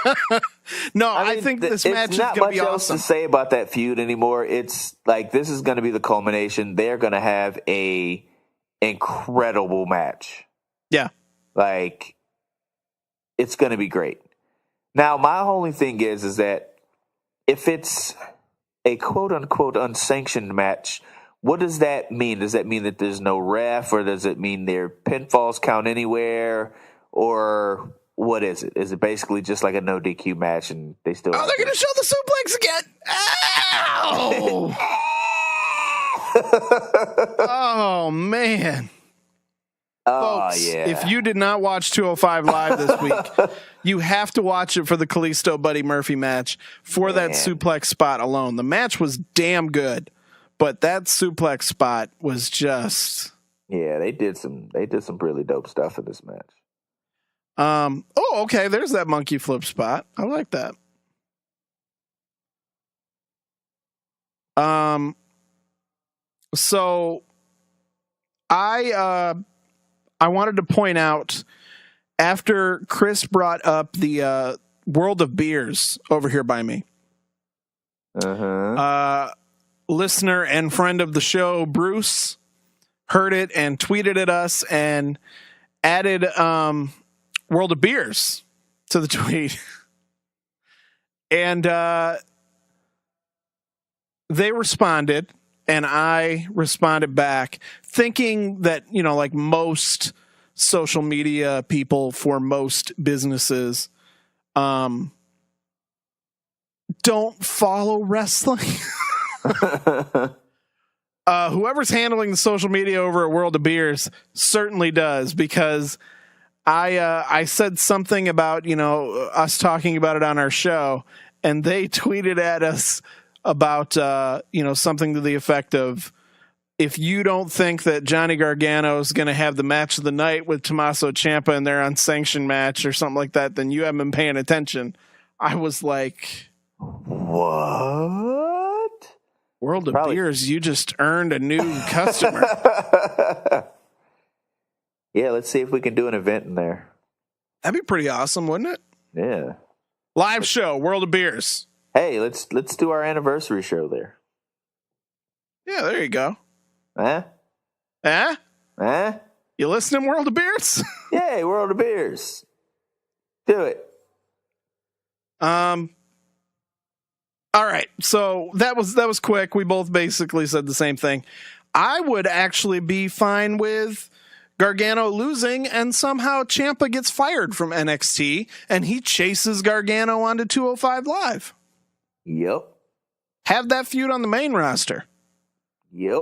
No, I think this match is going to be awesome. There's not much else to say about that feud anymore. It's like this is going to be the culmination. They're going to have a incredible match. Yeah. Like, it's going to be great. Now, my only thing is that if it's a quote-unquote unsanctioned match, what does that mean? Does that mean that there's no ref, or does it mean their pinfalls count anywhere, or what is it? Is it basically just like a no DQ match and they still... Oh, they're going to show the suplex again! Ow! Oh, man. Oh, Folks, yeah. if you did not watch 205 Live this week, you have to watch it for the Kalisto Buddy Murphy match for that suplex spot alone. The match was damn good, but that suplex spot was just... Yeah, they did some really dope stuff in this match. Oh, okay. There's that monkey flip spot. I like that. So I wanted to point out, after Chris brought up the World of Beers over here by me, listener and friend of the show, Bruce, heard it and tweeted at us and added World of Beers to the tweet. And they responded, and I responded back, thinking that, like most social media people for most businesses, don't follow wrestling. Whoever's handling the social media over at World of Beers certainly does, because I said something about, us talking about it on our show, and they tweeted at us about, something to the effect of, if you don't think that Johnny Gargano is going to have the match of the night with Tommaso Ciampa in their unsanctioned match or something like that, then you haven't been paying attention. I was like, what? World of Beers, you just earned a new customer. Yeah, let's see if we can do an event in there. That'd be pretty awesome, wouldn't it? Yeah. Live show, World of Beers. Hey, let's do our anniversary show there. Yeah, there you go. Huh? You listening, World of Beers? Yay, World of Beers. Do it. All right. So that was quick. We both basically said the same thing. I would actually be fine with Gargano losing and somehow Ciampa gets fired from NXT and he chases Gargano onto 205 Live. Yep. Have that feud on the main roster. Yep.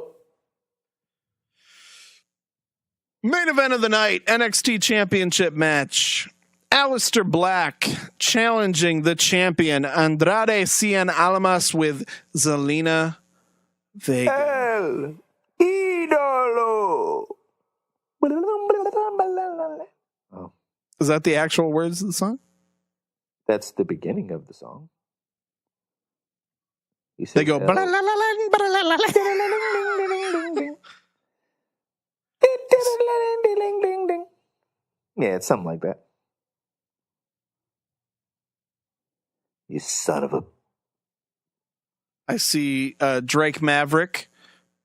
Main event of the night, NXT Championship match. Aleister Black challenging the champion Andrade Cien Almas with Zelina Vega. El Idolo. Oh. Is that the actual words of the song? That's the beginning of the song. They go. Yeah, it's something like that. You son of a... I see Drake Maverick,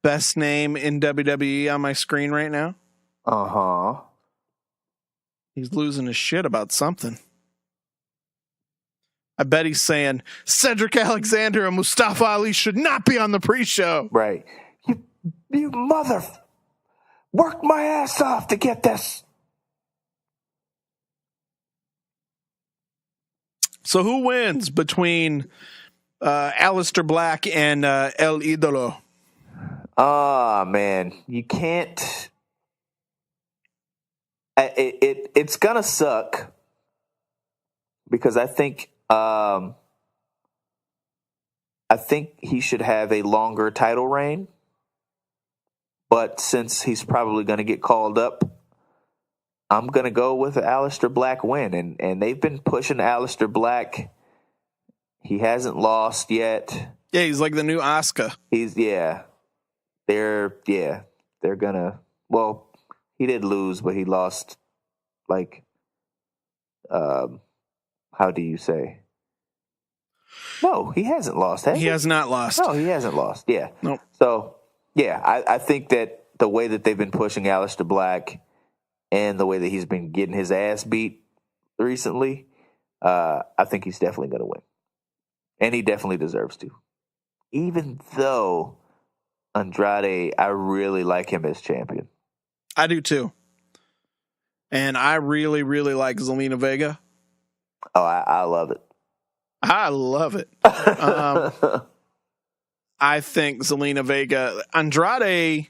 best name in WWE on my screen right now. Uh-huh. He's losing his shit about something. I bet he's saying Cedric Alexander and Mustafa Ali should not be on the pre-show. Right. You mother... Worked my ass off to get this. So who wins between Aleister Black and El Idolo? Oh, man. You can't... It's going to suck because I think he should have a longer title reign. But since he's probably going to get called up, I'm going to go with the Aleister Black win. And they've been pushing Aleister Black. He hasn't lost yet. Yeah, he's like the new Asuka. They're going to, well, he did lose, but he lost, like, how do you say? No, he hasn't lost, has he? He has not lost. No, he hasn't lost, yeah. Nope. So... yeah, I think that the way that they've been pushing Aleister Black and the way that he's been getting his ass beat recently, I think he's definitely going to win. And he definitely deserves to. Even though Andrade, I really like him as champion. I do too. And I really, really like Zelina Vega. Oh, I love it. I love it. I think Zelina Vega, Andrade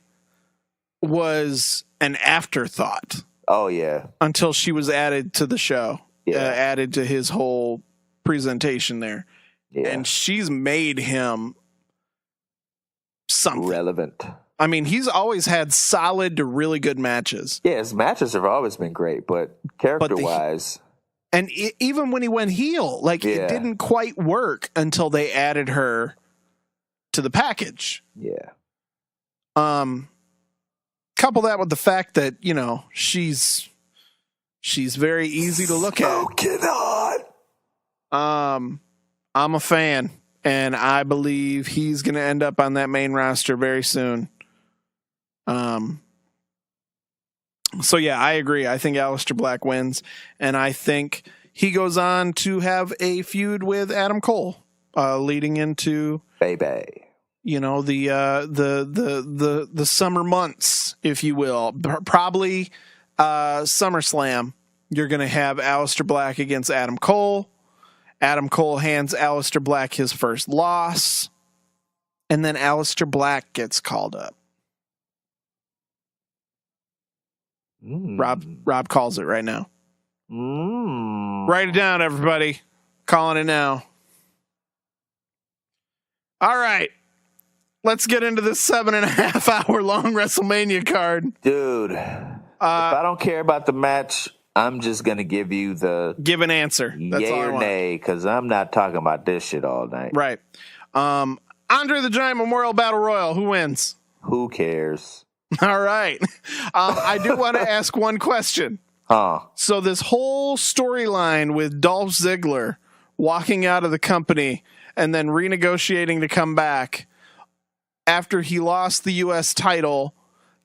was an afterthought. Oh, yeah. Until she was added to the show, added to his whole presentation there. Yeah. And she's made him something. Relevant. I mean, he's always had solid to really good matches. Yeah, his matches have always been great, but character-wise... and even when he went heel, it didn't quite work until they added her to the package. Yeah. Couple that with the fact that, she's very easy to look at. I'm a fan, and I believe he's going to end up on that main roster very soon. So yeah, I agree. I think Aleister Black wins, and I think he goes on to have a feud with Adam Cole, leading into baby. The summer months, if you will. Probably SummerSlam. You're going to have Aleister Black against Adam Cole. Adam Cole hands Aleister Black his first loss, and then Aleister Black gets called up. Rob calls it right now. Write it down, everybody. Calling it now. All right. Let's get into this 7.5 hour long WrestleMania card. Dude, if I don't care about the match, I'm just going to give you the... Give an answer. That's yay all I or want. nay, because I'm not talking about this shit all night. Right. Andre the Giant Memorial Battle Royal. Who wins? Who cares? All right. I do want to ask one question. So this whole storyline with Dolph Ziggler walking out of the company and then renegotiating to come back after he lost the U.S. title,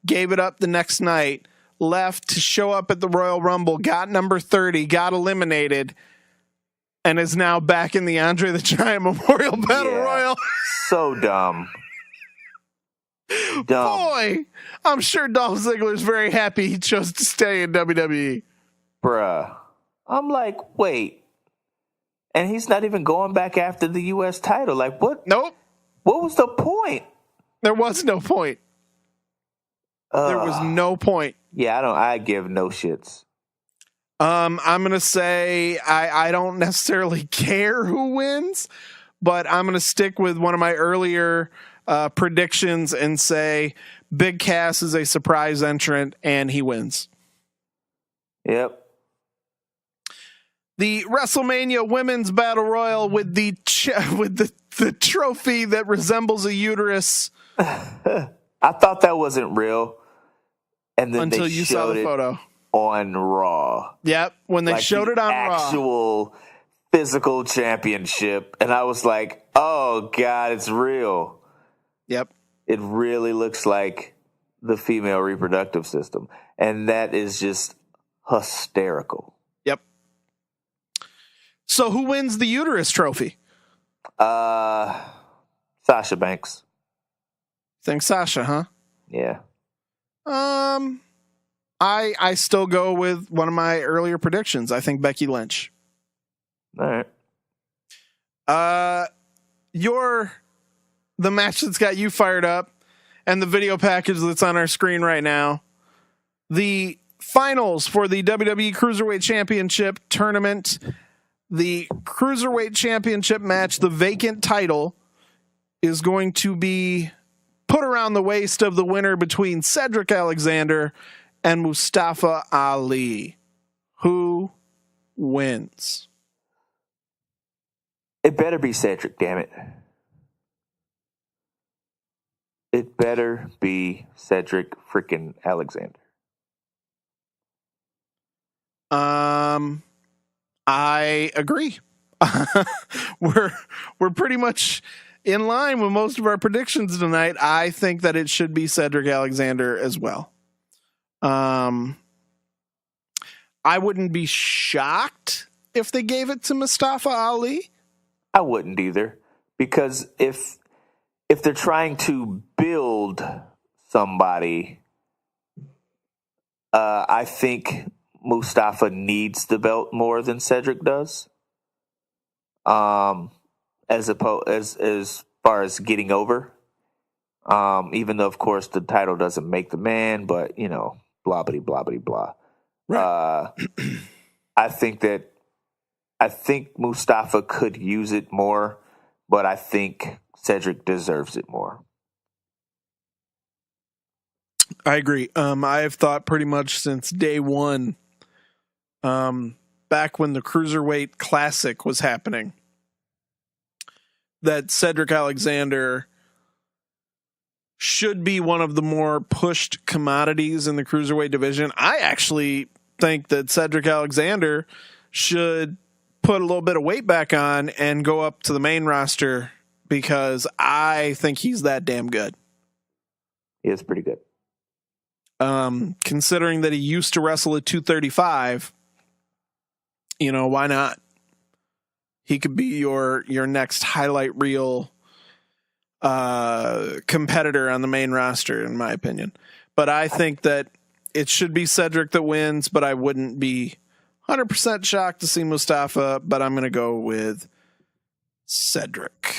gave it up the next night, left to show up at the Royal Rumble, got number 30, got eliminated, and is now back in the Andre the Giant Memorial Battle Royal. So dumb. Boy, I'm sure Dolph Ziggler's very happy he chose to stay in WWE. Bruh. I'm like, wait. And he's not even going back after the U.S. title. Like, what? Nope. What was the point? There was no point. There was no point. Yeah, I give no shits. I'm going to say I don't necessarily care who wins, but I'm going to stick with one of my earlier predictions and say Big Cass is a surprise entrant and he wins. Yep. The WrestleMania Women's Battle Royal with the trophy that resembles a uterus. I thought that wasn't real. And then until they you showed saw the it photo on Raw. Yep, when they like showed it on actual Raw. Physical championship, and I was like, "Oh God, it's real." Yep, it really looks like the female reproductive system, and that is just hysterical. Yep. So who wins the uterus trophy? Sasha Banks. Think Sasha, huh? Yeah. I still go with one of my earlier predictions. I think Becky Lynch. All right. The match that's got you fired up and the video package that's on our screen right now. The finals for the WWE Cruiserweight Championship tournament. The Cruiserweight Championship match, the vacant title, is going to be put around the waist of the winner between Cedric Alexander and Mustafa Ali. Who wins? It better be Cedric, damn it. It better be Cedric freaking Alexander. I agree. We're pretty much in line with most of our predictions tonight. I think that it should be Cedric Alexander as well. I wouldn't be shocked if they gave it to Mustafa Ali. I wouldn't either, because if they're trying to build somebody, I think Mustafa needs the belt more than Cedric does. As far as getting over, even though of course the title doesn't make the man, but you know, blah blah blah blah blah. Right. I think Mustafa could use it more, but I think Cedric deserves it more. I agree. I have thought pretty much since day one, back when the Cruiserweight Classic was happening, that Cedric Alexander should be one of the more pushed commodities in the Cruiserweight division. I actually think that Cedric Alexander should put a little bit of weight back on and go up to the main roster, because I think he's that damn good. He is pretty good. Considering that he used to wrestle at 235, you know, why not? He could be your next highlight reel competitor on the main roster, in my opinion. But I think that it should be Cedric that wins, but I wouldn't be 100% shocked to see Mustafa, but I'm going to go with Cedric.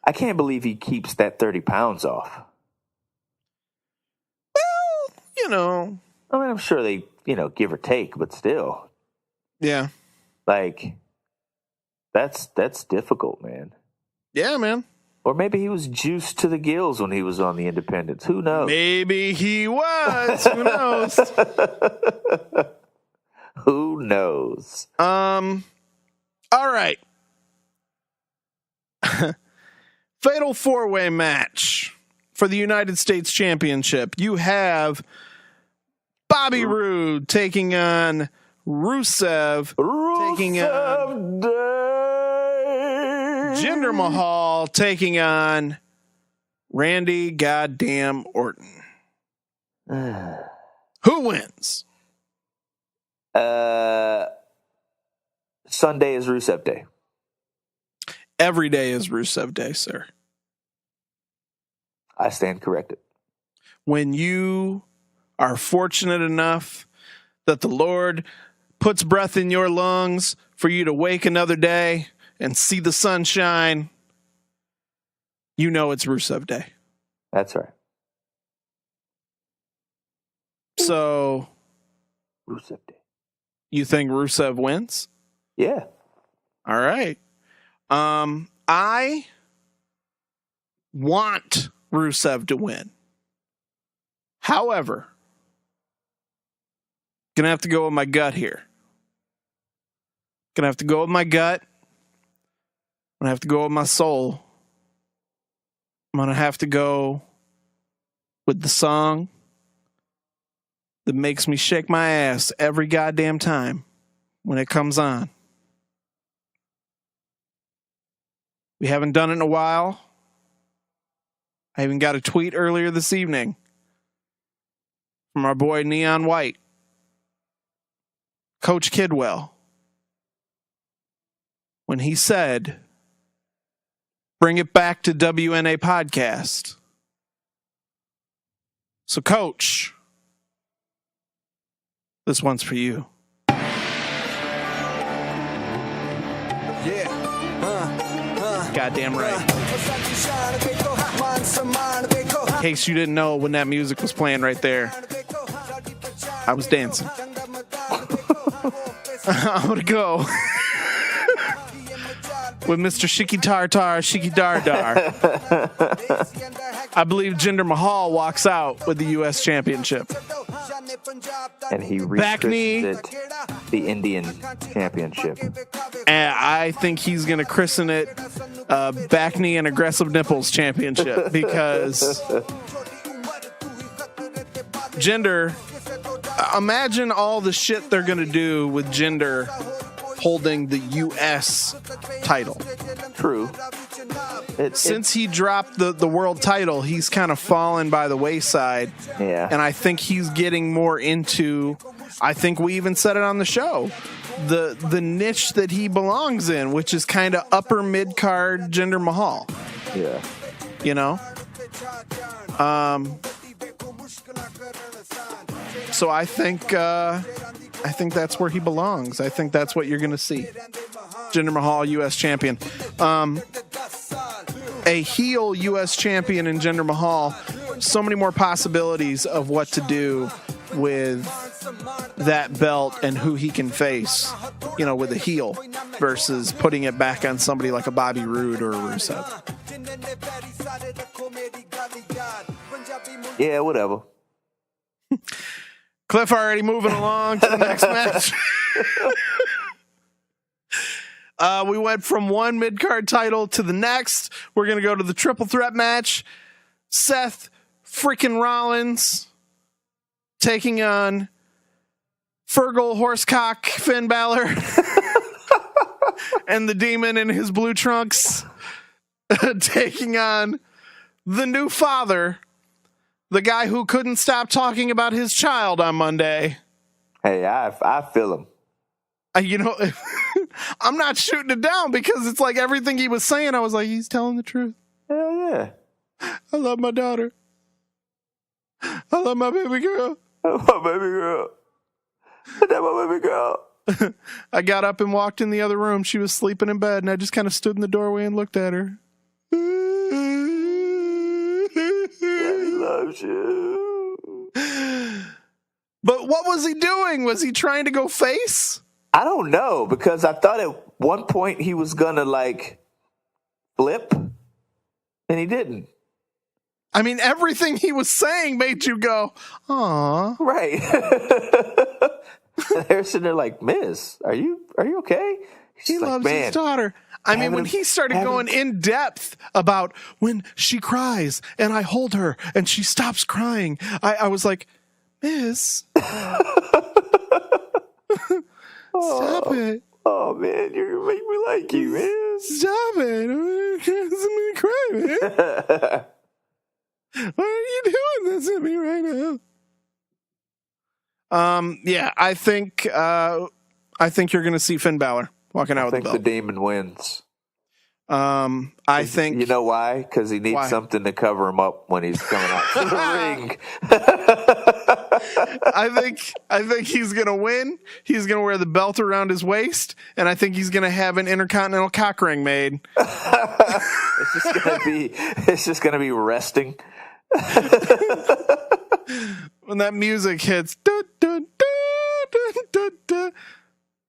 I can't believe he keeps that 30 pounds off. Well, you know. I mean, I'm sure they, give or take, but still. Yeah. Like, that's difficult, man. Yeah, man. Or maybe he was juiced to the gills when he was on the Independents. Who knows? Maybe he was. Who knows? Who knows? All right. Fatal 4-way match for the United States Championship. You have Bobby Roode taking on Rusev taking on Jinder Mahal taking on Randy goddamn Orton. Who wins? Sunday is Rusev Day. Every day is Rusev Day, sir. I stand corrected. When you are fortunate enough that the Lord puts breath in your lungs for you to wake another day and see the sunshine, you know it's Rusev Day. That's right. So, Rusev Day. You think Rusev wins? Yeah. All right. I want Rusev to win. However, gonna have to go with my gut here. Gonna have to go with my gut. I'm gonna have to go with my soul. I'm gonna have to go with the song that makes me shake my ass every goddamn time when it comes on. We haven't done it in a while. I even got a tweet earlier this evening from our boy Neon White, Coach Kidwell, when he said, bring it back to WNA podcast. So, Coach, this one's for you. Goddamn right. In case you didn't know, when that music was playing right there, I was dancing. I'm gonna go with Mr. Shiki Tartar, Shiki Dar Dar. I believe Jinder Mahal walks out with the U.S. Championship. And he rechristened it the Indian Championship. And I think he's going to christen it Back Knee and Aggressive Nipples Championship because Jinder, imagine all the shit they're going to do with Jinder holding the U.S. title. True. Since he dropped the world title, he's kind of fallen by the wayside. Yeah. And I think he's getting more into, I think we even said it on the show, the niche that he belongs in, which is kind of upper mid-card Jinder Mahal. Yeah. You know? So I think that's where he belongs. I think that's what you're going to see. Jinder Mahal, U.S. champion. A heel U.S. champion in Jinder Mahal. So many more possibilities of what to do with that belt and who he can face, you know, with a heel versus putting it back on somebody like a Bobby Roode or a Rusev. Yeah, whatever. Cliff already moving along to the next match. We went from one mid-card title to the next. We're going to go to the triple threat match. Seth freaking Rollins taking on Fergal Horsecock Finn Balor and the Demon in his blue trunks taking on the new father, the guy who couldn't stop talking about his child on Monday. Hey, I feel him. You know, I'm not shooting it down because it's like everything he was saying, I was like, he's telling the truth. Hell yeah. I love my daughter. I love my baby girl. I love my baby girl. I love my baby girl. I got up and walked in the other room. She was sleeping in bed, and I just kind of stood in the doorway and looked at her. Daddy loves you. But what was he doing? Was he trying to go face? I don't know, because I thought at one point he was gonna like flip, and he didn't. I mean, everything he was saying made you go, "Aw." Right. And they're sitting there like, Miss, are you okay? He loves his daughter. I mean, when he started going in depth about when she cries and I hold her and she stops crying, I was like, Miss, stop it. Oh, man, you're going to make me like you, man. Stop it. I'm going to cry, man. Why are you doing this to me right now? Yeah, I think you're going to see Finn Balor walking out with the belt. I think the demon wins. I think... You know why? Because he needs something to cover him up when he's coming out to the ring. I think he's going to win. He's going to wear the belt around his waist, and I think he's going to have an intercontinental cock ring made. It's just going to be resting. When that music hits. Dun, dun, dun, dun, dun,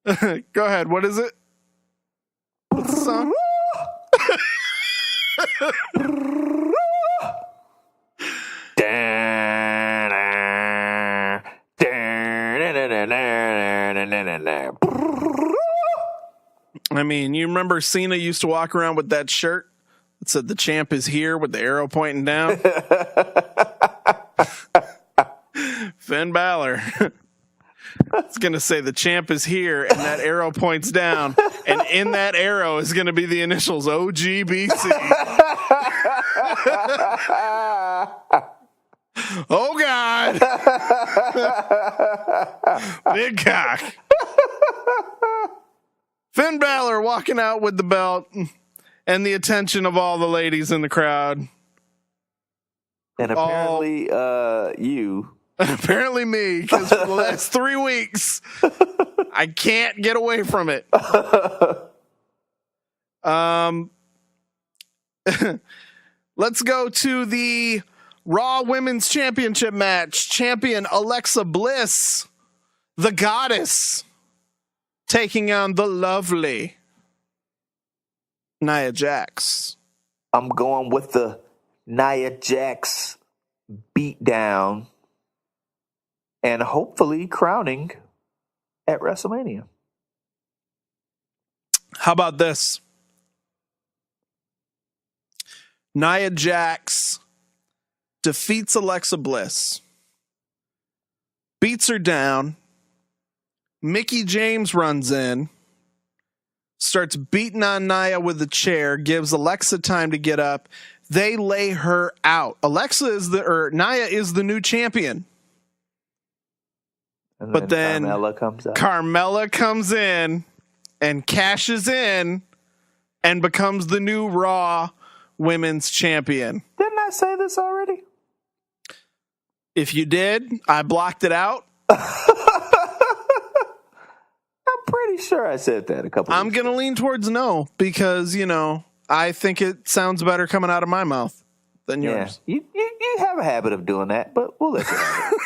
dun. Go ahead. What is it? What's the song? I mean, you remember Cena used to walk around with that shirt that said the champ is here with the arrow pointing down? Finn Balor. It's going to say the champ is here, and that arrow points down, and in that arrow is going to be the initials OGBC. Oh, God. Big cock. Finn Balor walking out with the belt and the attention of all the ladies in the crowd. And apparently you... Apparently me, because for the last 3 weeks, I can't get away from it. Let's go to the Raw Women's Championship match. Champion Alexa Bliss, the goddess, taking on the lovely Nia Jax. I'm going with the Nia Jax beatdown. And hopefully crowning at WrestleMania. How about this? Nia Jax defeats Alexa Bliss, beats her down. Mickie James runs in, starts beating on Nia with the chair, gives Alexa time to get up. They lay her out. Nia is the new champion. But then Carmella comes in and cashes in and becomes the new Raw Women's Champion. Didn't I say this already? If you did, I blocked it out. I'm pretty sure I said that a couple I'm going to lean towards no because, I think it sounds better coming out of my mouth than yours. You have a habit of doing that, but we'll let you have it.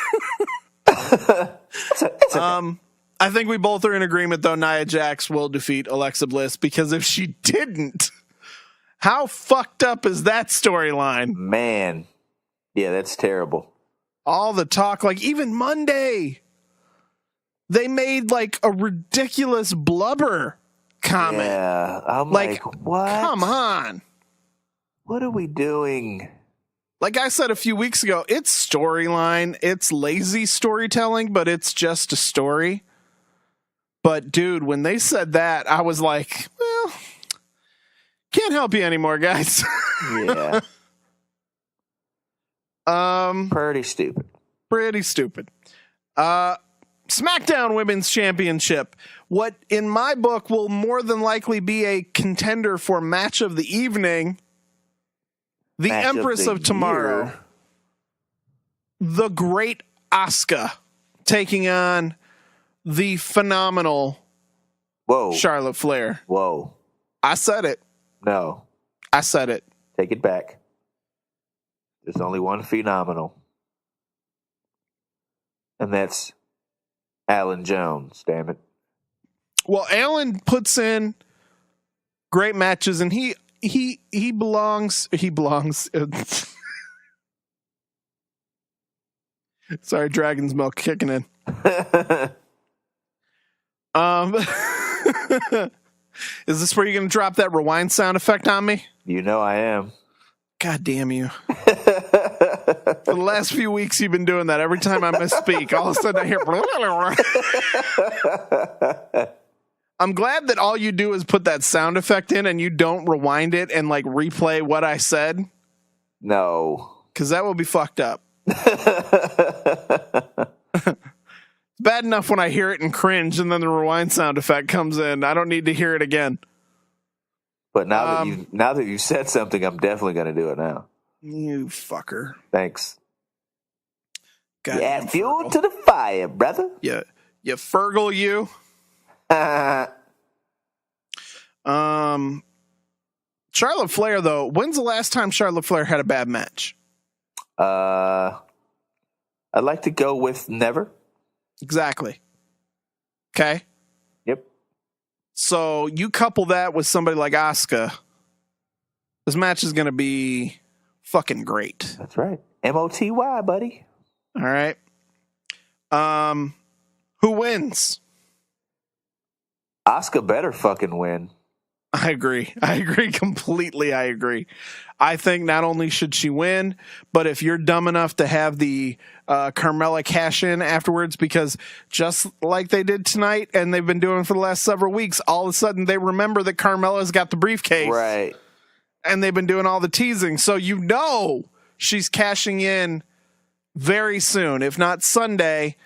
It's okay. I think we both are in agreement, though, Nia Jax will defeat Alexa Bliss, because if she didn't, how fucked up is that storyline? Man. Yeah, that's terrible. All the talk, like even Monday, they made like a ridiculous blubber comment. Yeah, I'm like, what? Come on. What are we doing? Like I said a few weeks ago, it's storyline. It's lazy storytelling, but it's just a story. But dude, when they said that, I was like, well, can't help you anymore, guys. Yeah. Pretty stupid. Pretty stupid. SmackDown Women's Championship. What in my book will more than likely be a contender for match of the evening. The Match Empress of Tomorrow, year. the great Asuka, taking on the phenomenal Whoa. Charlotte Flair. Whoa. I said it. No. I said it. Take it back. There's only one phenomenal. And that's Alan Jones, damn it. Well, Alan puts in great matches, and he belongs. He belongs. Sorry, Dragon's Milk kicking in. Is this where you're going to drop that rewind sound effect on me? You know I am. God damn you. For the last few weeks, you've been doing that. Every time I misspeak, all of a sudden I hear... I'm glad that all you do is put that sound effect in and you don't rewind it and like replay what I said. No. Because that will be fucked up. Bad enough when I hear it and cringe and then the rewind sound effect comes in. I don't need to hear it again. But now that you said something, I'm definitely going to do it now. You fucker. Thanks. God, yeah, fuel to the fire, brother. Yeah, you Fergal, you. Charlotte Flair, though. When's the last time Charlotte Flair had a bad match? I'd like to go with never. Exactly. Okay. Yep. So you couple that with somebody like Asuka, this match is going to be fucking great. That's right. MOTY, buddy. All right. Who wins? Asuka better fucking win. I agree completely. I agree. I think not only should she win, but if you're dumb enough to have the Carmella cash in afterwards, because just like they did tonight and they've been doing for the last several weeks, all of a sudden they remember that Carmella's got the briefcase. Right. And they've been doing all the teasing. So you know she's cashing in very soon. If not Sunday,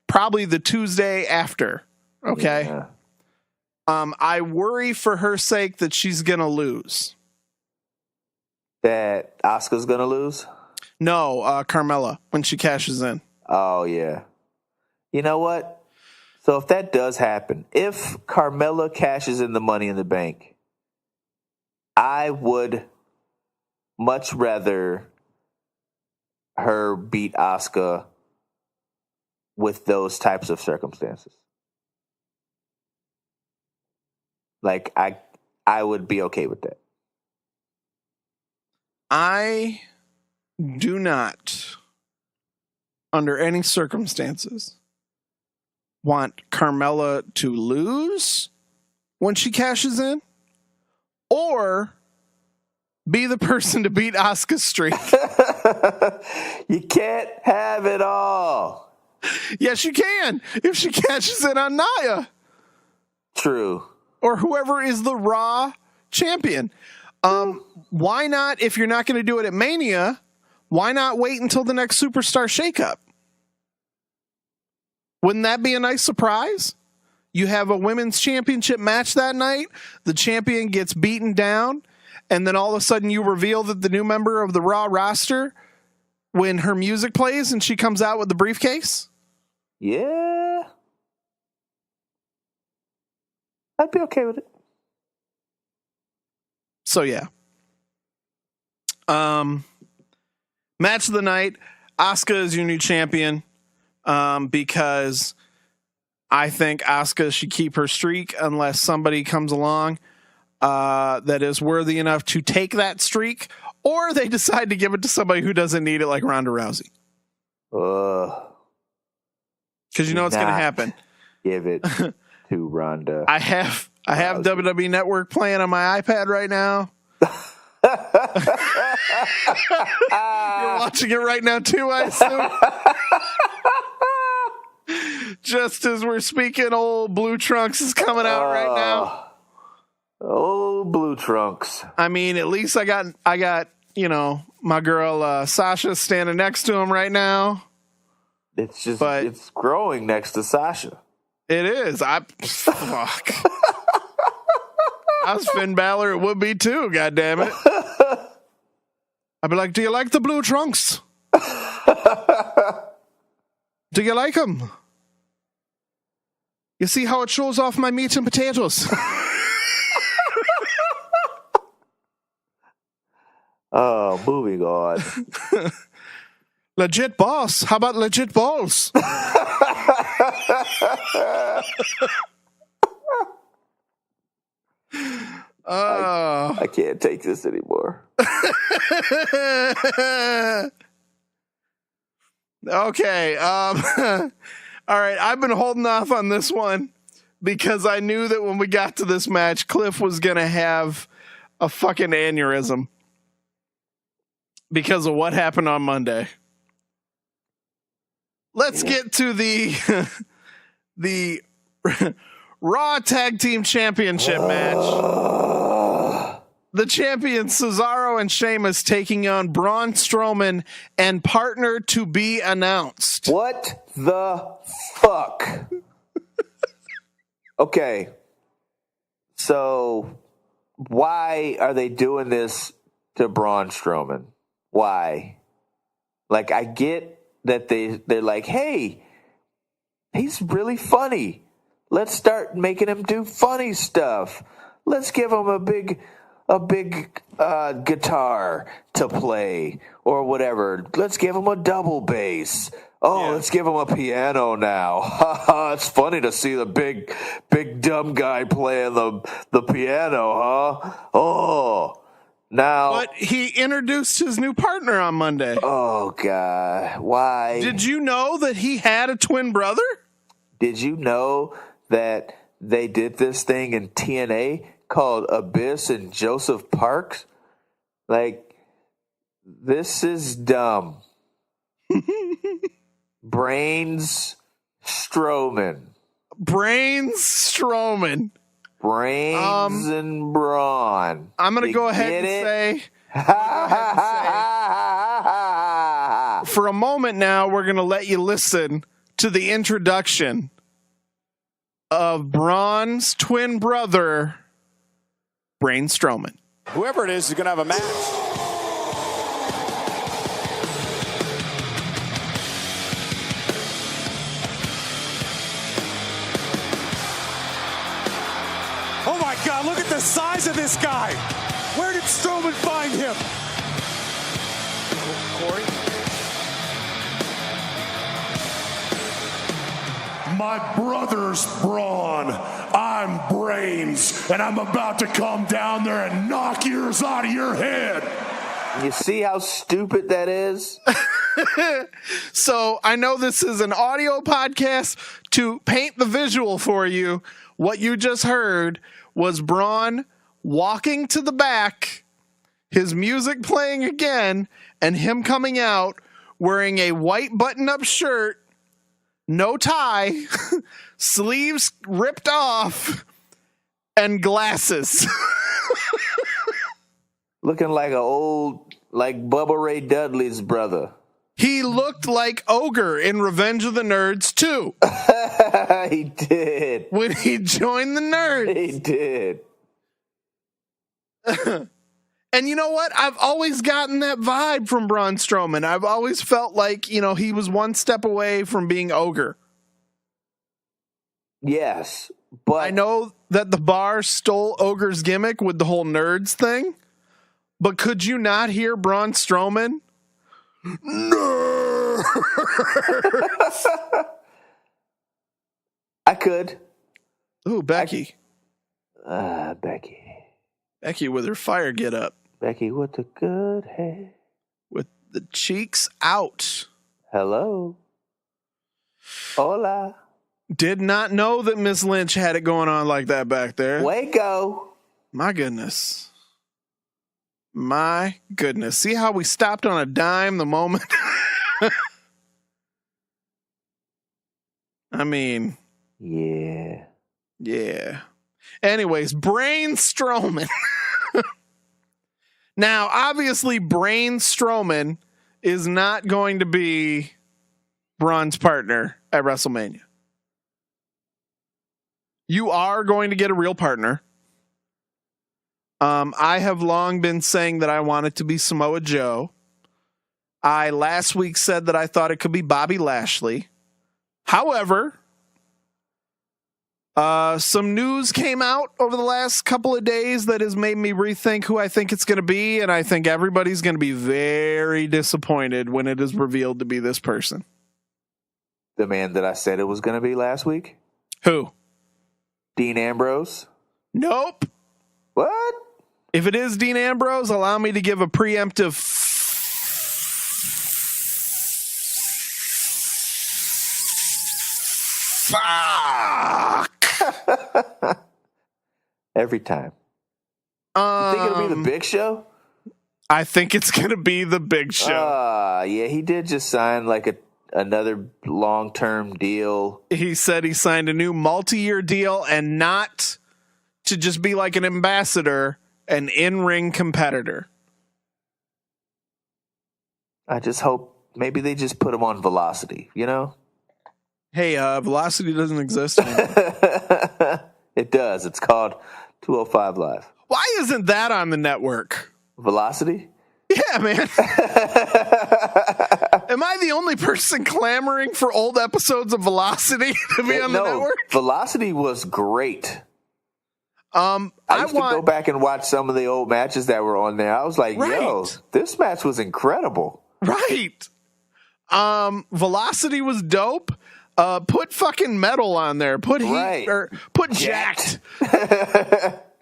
probably the Tuesday after. Okay. Yeah. I worry for her sake that she's going to lose. That Asuka's going to lose? No, Carmella, when she cashes in. Oh, yeah. You know what? So if that does happen, if Carmella cashes in the Money in the Bank, I would much rather her beat Asuka with those types of circumstances. Like, I would be okay with that. I do not, under any circumstances, want Carmella to lose when she cashes in or be the person to beat Asuka's streak. You can't have it all. Yes, you can. If she cashes in on Nia. True. Or whoever is the Raw champion. Why not, if you're not going to do it at Mania, why not wait until the next Superstar Shakeup? Wouldn't that be a nice surprise? You have a women's championship match that night, the champion gets beaten down, and then all of a sudden you reveal that the new member of the Raw roster, when her music plays and she comes out with the briefcase? Yeah. I'd be okay with it. So yeah. Match of the night. Asuka is your new champion. Because I think Asuka should keep her streak unless somebody comes along that is worthy enough to take that streak, or they decide to give it to somebody who doesn't need it, like Ronda Rousey. Because you know what's going to happen. Give it to Ronda. I have WWE Network playing on my iPad right now. You're watching it right now too, I assume. Just as we're speaking, old Blue Trunks is coming out right now. Old Blue Trunks. I mean, at least I got my girl Sasha standing next to him right now. It's growing next to Sasha. It is. Fuck. I was Finn Balor. It would be too. God damn it. I'd be like, do you like the Blue Trunks? Do you like them? You see how it shows off my meat and potatoes? Oh, moving on. Legit boss. How about legit balls? I can't take this anymore. Okay. All right. I've been holding off on this one because I knew that when we got to this match, Cliff was going to have a fucking aneurysm because of what happened on Monday. Let's get to the Raw Tag Team Championship match. The champions Cesaro and Sheamus taking on Braun Strowman and partner to be announced. What the fuck? Okay. So why are they doing this to Braun Strowman? Why? Like, I get that they're like, hey, he's really funny. Let's start making him do funny stuff. Let's give him a big guitar to play or whatever. Let's give him a double bass. Oh, let's give him a piano now. It's funny to see the big dumb guy playing the piano, huh? Oh, now. But he introduced his new partner on Monday. Oh, God. Why? Did you know that he had a twin brother? Did you know that they did this thing in TNA called Abyss and Joseph Parks? Like, this is dumb. Brains Strowman. Brains and Braun. I'm going to go ahead and say, for a moment now, we're going to let you listen to the introduction of Braun's twin brother, Braun Strowman. Whoever it is going to have a match. Oh my God, look at the size of this guy. Where did Strowman find him? Corey? My brother's Braun. I'm Brains, and I'm about to come down there and knock yours out of your head. You see how stupid that is? So I know this is an audio podcast. To paint the visual for you, what you just heard was Braun walking to the back, his music playing again, and him coming out wearing a white button-up shirt, no tie, sleeves ripped off, and glasses. Looking like like Bubba Ray Dudley's brother. He looked like Ogre in Revenge of the Nerds too. He did. When he joined the Nerds. He did. And you know what? I've always gotten that vibe from Braun Strowman. I've always felt like, he was one step away from being Ogre. Yes, but I know that the bar stole Ogre's gimmick with the whole Nerds thing, but could you not hear Braun Strowman? Nerds! I could. Ooh, Becky. Becky. Becky with her fire get up. Becky with the good hair. With the cheeks out. Hello. Hola. Did not know that Miss Lynch had it going on like that back there. Waco. My goodness. My goodness. See how we stopped on a dime the moment? I mean. Yeah. Anyways, Braun Strowman. Now, obviously, Braun Strowman is not going to be Braun's partner at WrestleMania. You are going to get a real partner. I have long been saying that I want it to be Samoa Joe. I last week said that I thought it could be Bobby Lashley. However, Some news came out over the last couple of days that has made me rethink who I think it's going to be, and I think everybody's going to be very disappointed when it is revealed to be this person. The man that I said it was going to be last week? Who? Dean Ambrose? Nope. What? If it is Dean Ambrose, allow me to give a preemptive fuck. Every time. You think it'll be the Big Show? I think it's going to be the Big Show. Yeah, he did just sign like another long-term deal. He said he signed a new multi-year deal, and not to just be like an ambassador, an in-ring competitor. I just hope maybe they just put him on Velocity, you know? Hey, Velocity doesn't exist anymore. It does. It's called 205 Live. Why isn't that on the network? Velocity? Yeah, man. Am I the only person clamoring for old episodes of Velocity to be on the network? Velocity was great. I used to go back and watch some of the old matches that were on there. I was like, yo, this match was incredible. Right. Velocity was dope. Put fucking Metal on there. Put Heat or put Jacked.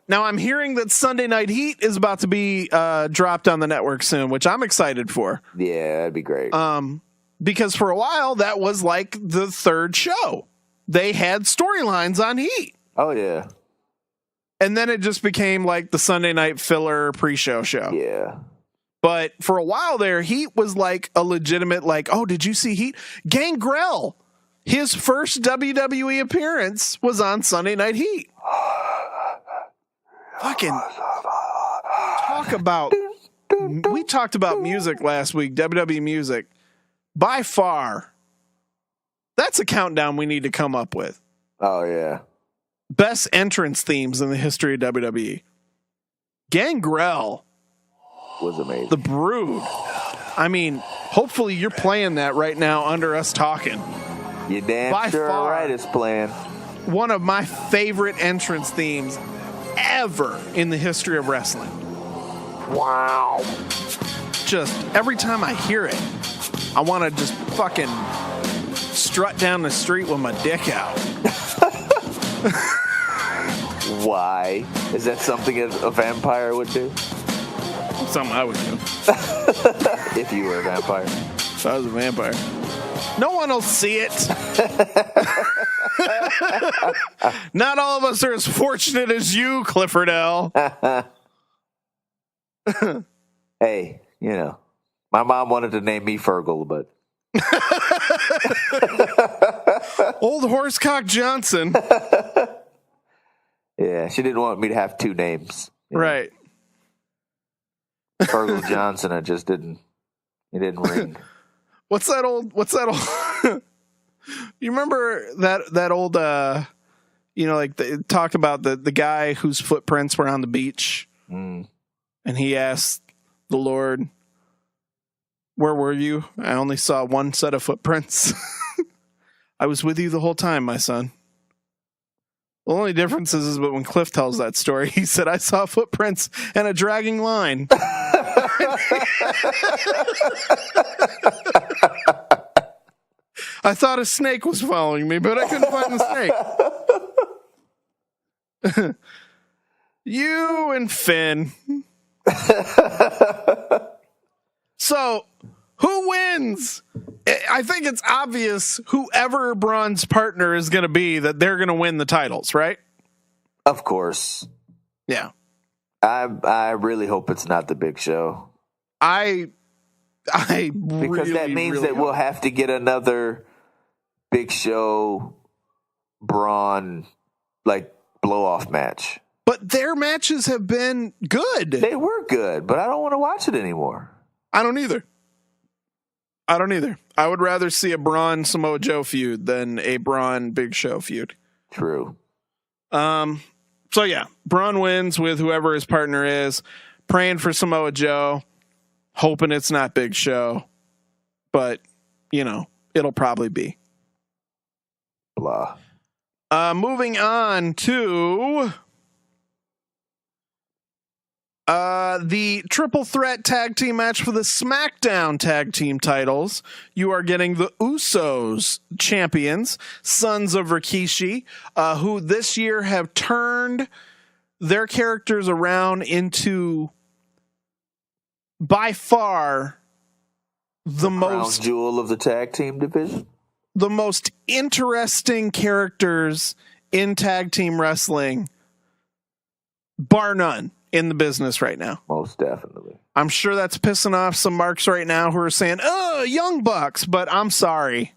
Now I'm hearing that Sunday Night Heat is about to be dropped on the network soon, which I'm excited for. Yeah, that'd be great. Because for a while that was like the third show. They had storylines on Heat. Oh yeah. And then it just became like the Sunday night filler pre-show show. Yeah. But for a while there, Heat was like a legitimate, like, oh, did you see Heat? Gangrel, his first WWE appearance was on Sunday Night Heat. Fucking talk about, we talked about music last week, WWE music. By far, that's a countdown we need to come up with. Oh, yeah. Best entrance themes in the history of WWE. Gangrel was amazing. The Brood. I mean, hopefully you're playing that right now under us talking. You damn By sure far, right it's playing. One of my favorite entrance themes ever in the history of wrestling. Wow. Just every time I hear it, I want to just fucking strut down the street with my dick out. Why? Is that something a vampire would do? Something I would do. If you were a vampire. If I was a vampire. No one will see it. Not all of us are as fortunate as you, Clifford L. Hey, you know, my mom wanted to name me Fergal, but... Old Horsecock Johnson. Yeah, she didn't want me to have two names. Right. Fergal Johnson, it didn't ring. What's that old you remember that old like they talked about the guy whose footprints were on the beach, and he asked the Lord, where were you? I only saw one set of footprints. I was with you the whole time, my son. The only difference is but when Cliff tells that story, he said, I saw footprints and a dragging line. I thought a snake was following me, but I couldn't find the snake. You and Finn. So, who wins? I think it's obvious whoever Braun's partner is going to be that they're going to win the titles, right? Of course. Yeah. I really hope it's not the Big Show. Because that means that we'll have to get another Big Show Braun like blow off match. But their matches have been good. They were good, but I don't want to watch it anymore. I don't either. I would rather see a Braun Samoa Joe feud than a Braun Big Show feud. True. So yeah, Braun wins with whoever his partner is. Praying for Samoa Joe, hoping it's not Big Show, but it'll probably be. Blah. Moving on to the triple threat tag team match for the SmackDown tag team titles. You are getting the Usos champions, Sons of Rikishi, who this year have turned their characters around into by far the most crown jewel of the tag team division. The most interesting characters in tag team wrestling, bar none, in the business right now. Most definitely. I'm sure that's pissing off some marks right now who are saying, "Oh, Young Bucks," but I'm sorry.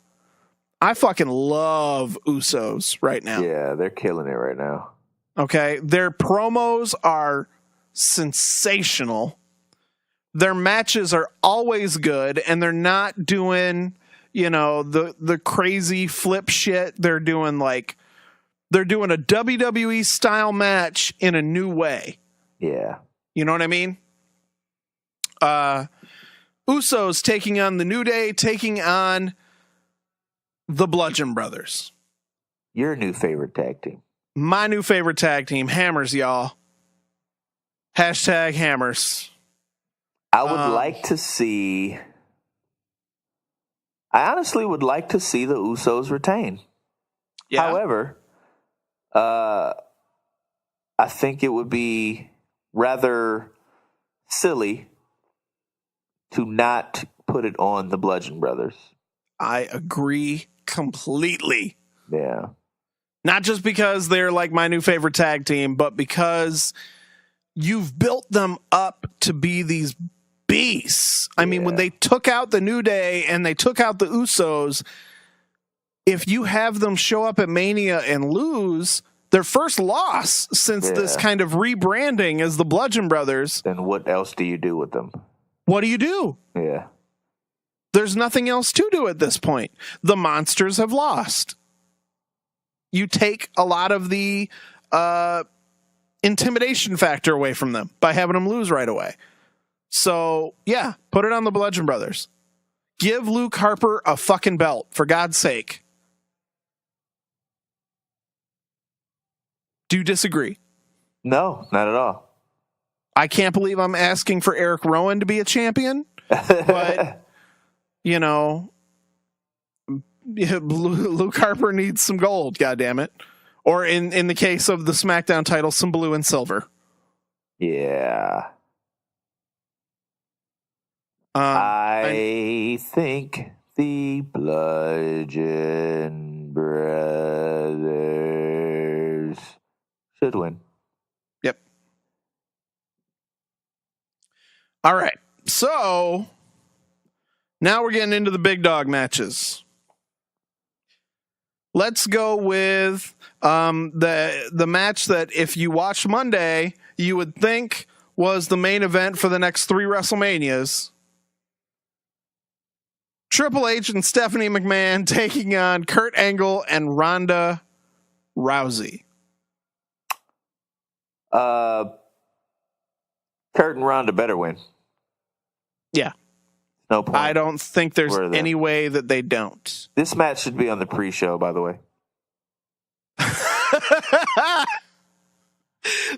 I fucking love Usos right now. Yeah, they're killing it right now. Okay, their promos are sensational. Their matches are always good, and they're not doing, the crazy flip shit. They're doing a WWE style match in a new way. Yeah. You know what I mean? Usos taking on the New Day, taking on the Bludgeon Brothers. Your new favorite tag team. My new favorite tag team. Hammers, y'all. Hashtag hammers. I honestly would like to see the Usos retain. Yeah. However, I think it would be rather silly to not put it on the Bludgeon Brothers. I agree completely. Yeah. Not just because they're like my new favorite tag team, but because you've built them up to be these beasts. I mean, when they took out the New Day and they took out the Usos, if you have them show up at Mania and lose their first loss since this kind of rebranding as the Bludgeon Brothers, then what else do you do with them? What do you do? Yeah. There's nothing else to do at this point. The monsters have lost. You take a lot of the intimidation factor away from them by having them lose right away. So, yeah, put it on the Bludgeon Brothers. Give Luke Harper a fucking belt, for God's sake. Do you disagree? No, not at all. I can't believe I'm asking for Eric Rowan to be a champion, but, Luke Harper needs some gold, goddammit. Or in the case of the SmackDown title, some blue and silver. Yeah. I think the Bludgeon Brothers should win. Yep. All right. So now we're getting into the big dog matches. Let's go with the match that if you watched Monday, you would think was the main event for the next 3 WrestleManias. Triple H and Stephanie McMahon taking on Kurt Angle and Ronda Rousey. Kurt and Ronda better win. Yeah. No point. I don't think there's any way that they don't. This match should be on the pre-show, by the way.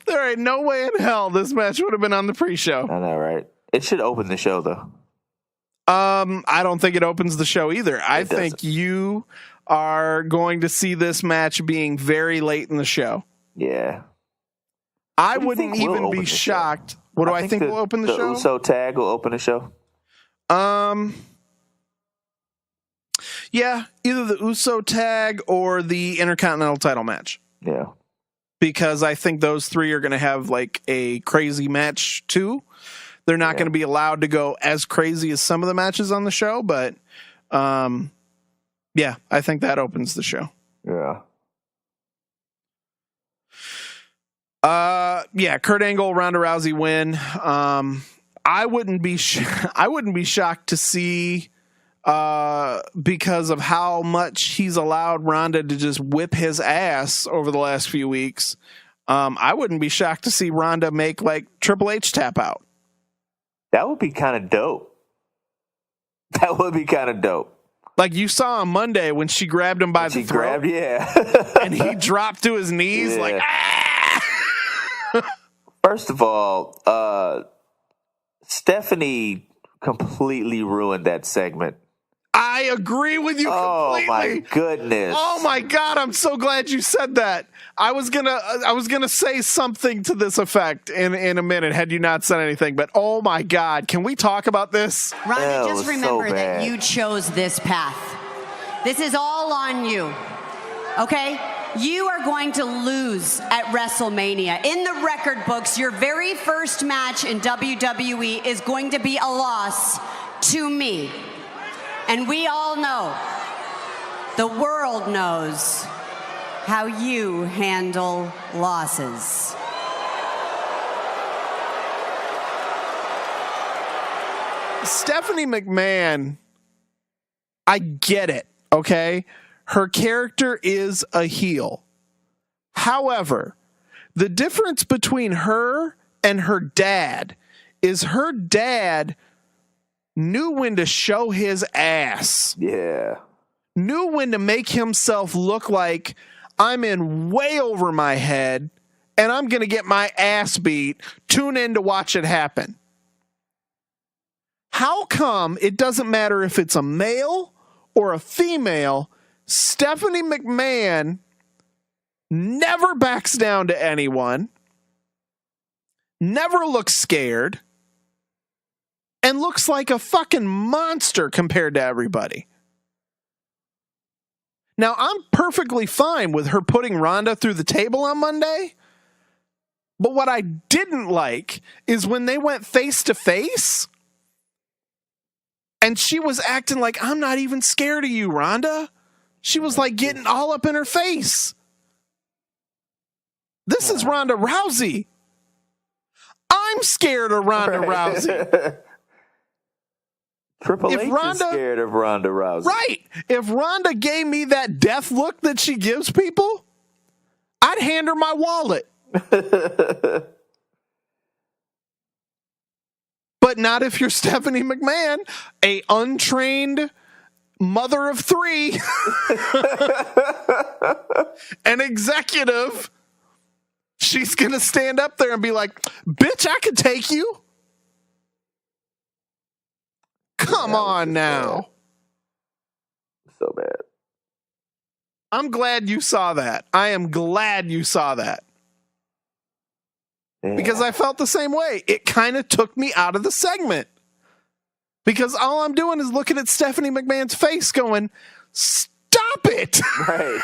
There ain't no way in hell this match would have been on the pre-show. I know, right? It should open the show, though. I don't think it opens the show either. I think you are going to see this match being very late in the show. Yeah. I wouldn't even be shocked. What do I think will open the show? The Uso tag will open the show. Yeah, either the Uso tag or the Intercontinental title match. Yeah. Because I think those 3 are going to have like a crazy match too. They're not going to be allowed to go as crazy as some of the matches on the show, but yeah, I think that opens the show. Yeah. Yeah, Kurt Angle, Ronda Rousey win. I wouldn't be shocked to see because of how much he's allowed Ronda to just whip his ass over the last few weeks. I wouldn't be shocked to see Ronda make like Triple H tap out. That would be kind of dope. Like you saw on Monday when she grabbed him by the throat. And he dropped to his knees like, ah! First of all, Stephanie completely ruined that segment. I agree with you completely. Oh my goodness. Oh my God, I'm so glad you said that. I was gonna say something to this effect in a minute had you not said anything, but oh my God, can we talk about this? Rhonda, just remember that you chose this path. This is all on you. Okay? You are going to lose at WrestleMania. In the record books, your very first match in WWE is going to be a loss to me. And we all know, the world knows how you handle losses. Stephanie McMahon, I get it, okay? Her character is a heel. However, the difference between her and her dad is her dad knew when to show his ass. Yeah. Knew when to make himself look like I'm in way over my head and I'm going to get my ass beat. Tune in to watch it happen. How come it doesn't matter if it's a male or a female? Stephanie McMahon never backs down to anyone, never looks scared, and looks like a fucking monster compared to everybody. Now, I'm perfectly fine with her putting Ronda through the table on Monday, but what I didn't like is when they went face to face and she was acting like, I'm not even scared of you, Ronda. She was like getting all up in her face. This is Ronda Rousey. I'm scared of Ronda Rousey. Triple H is scared of Ronda Rousey. Right. If Ronda gave me that death look that she gives people, I'd hand her my wallet. But not if you're Stephanie McMahon, a untrained mother of three, an executive. She's going to stand up there and be like, bitch, I could take you. Come on now. So bad. I'm glad you saw that. I am glad you saw that. Yeah. Because I felt the same way. It kind of took me out of the segment. Because all I'm doing is looking at Stephanie McMahon's face going, stop it. Right.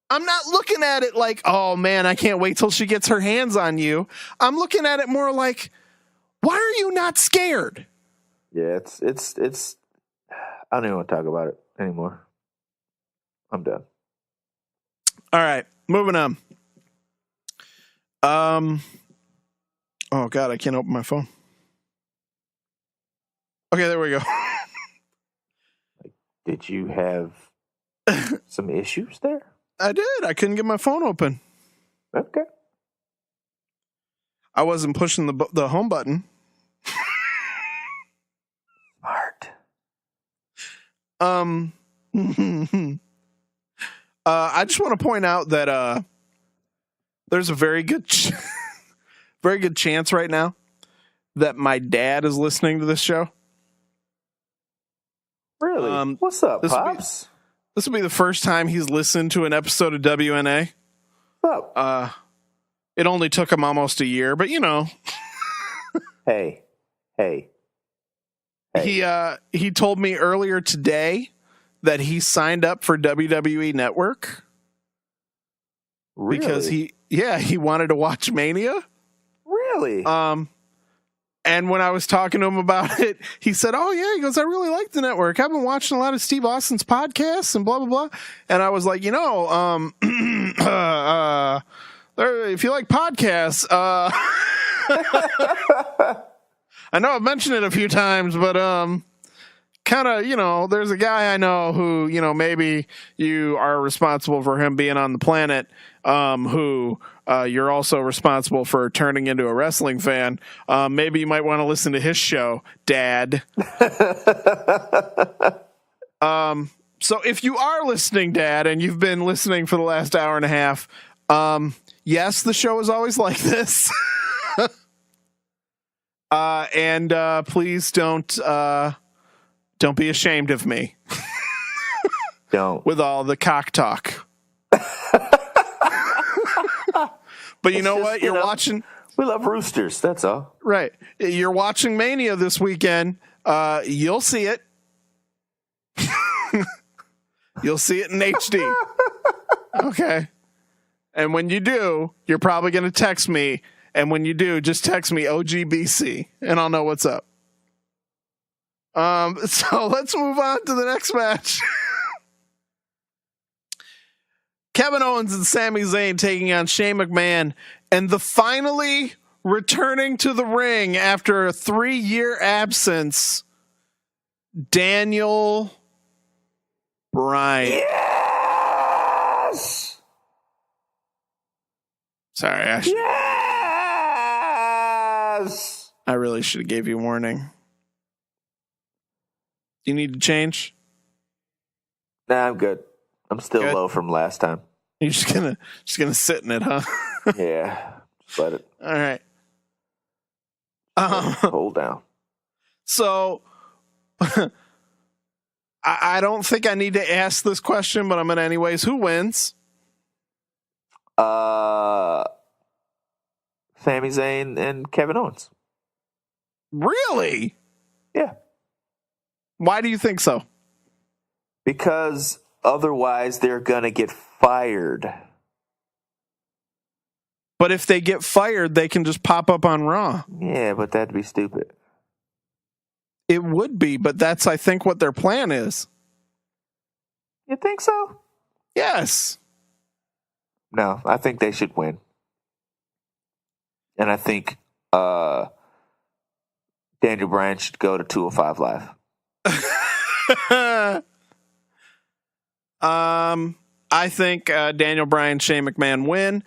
I'm not looking at it like, oh man, I can't wait till she gets her hands on you. I'm looking at it more like, why are you not scared? Yeah, it's I don't even want to talk about it anymore. I'm done. All right, moving on. Oh God, I can't open my phone. Okay, there we go. Did you have some issues there? I did. I couldn't get my phone open. Okay. I wasn't pushing the home button. Smart. I just want to point out that there's a very good chance right now that my dad is listening to this show. Really? What's up, Pops? This will be the first time he's listened to an episode of WNA. What's up? It only took him almost a year, but you know. Hey. He told me earlier today that he signed up for WWE Network. Really? Because he wanted to watch Mania. Really? And when I was talking to him about it, he said, oh yeah, he goes, I really like the network. I've been watching a lot of Steve Austin's podcasts and blah, blah, blah. And I was like, you know, if you like podcasts, I know I've mentioned it a few times, but kind of, there's a guy I know who, maybe you are responsible for him being on the planet, who you're also responsible for turning into a wrestling fan. Maybe you might want to listen to his show, Dad. So if you are listening, Dad, and you've been listening for the last hour and a half, yes, the show is always like this. And please don't be ashamed of me. Don't. With all the cock talk. But you know what? You're watching. We love roosters. That's all. Right. You're watching Mania this weekend. You'll see it. You'll see it in HD. Okay. And when you do, you're probably going to text me. And when you do, just text me OGBC and I'll know what's up. So let's move on to the next match. Kevin Owens and Sami Zayn taking on Shane McMahon, and the finally returning to the ring after a 3-year absence, Daniel Bryan. Yes! Sorry, Yes! I really should have gave you a warning. Do you need to change? Nah, I'm good. I'm still Good. low from last time. You're just gonna sit in it, huh? Yeah, just let it. All right. Hold down. So, I don't think I need to ask this question, but I'm gonna anyways. Who wins? Sami Zayn and Kevin Owens. Really? Yeah. Why do you think so? Because otherwise they're gonna get fired. But if they get fired, they can just pop up on Raw. Yeah, but that'd be stupid. It would be, but that's, I think, what their plan is. You think so? Yes. No, I think they should win. And I think Daniel Bryan should go to 205 Live. I think Daniel Bryan, Shane McMahon win.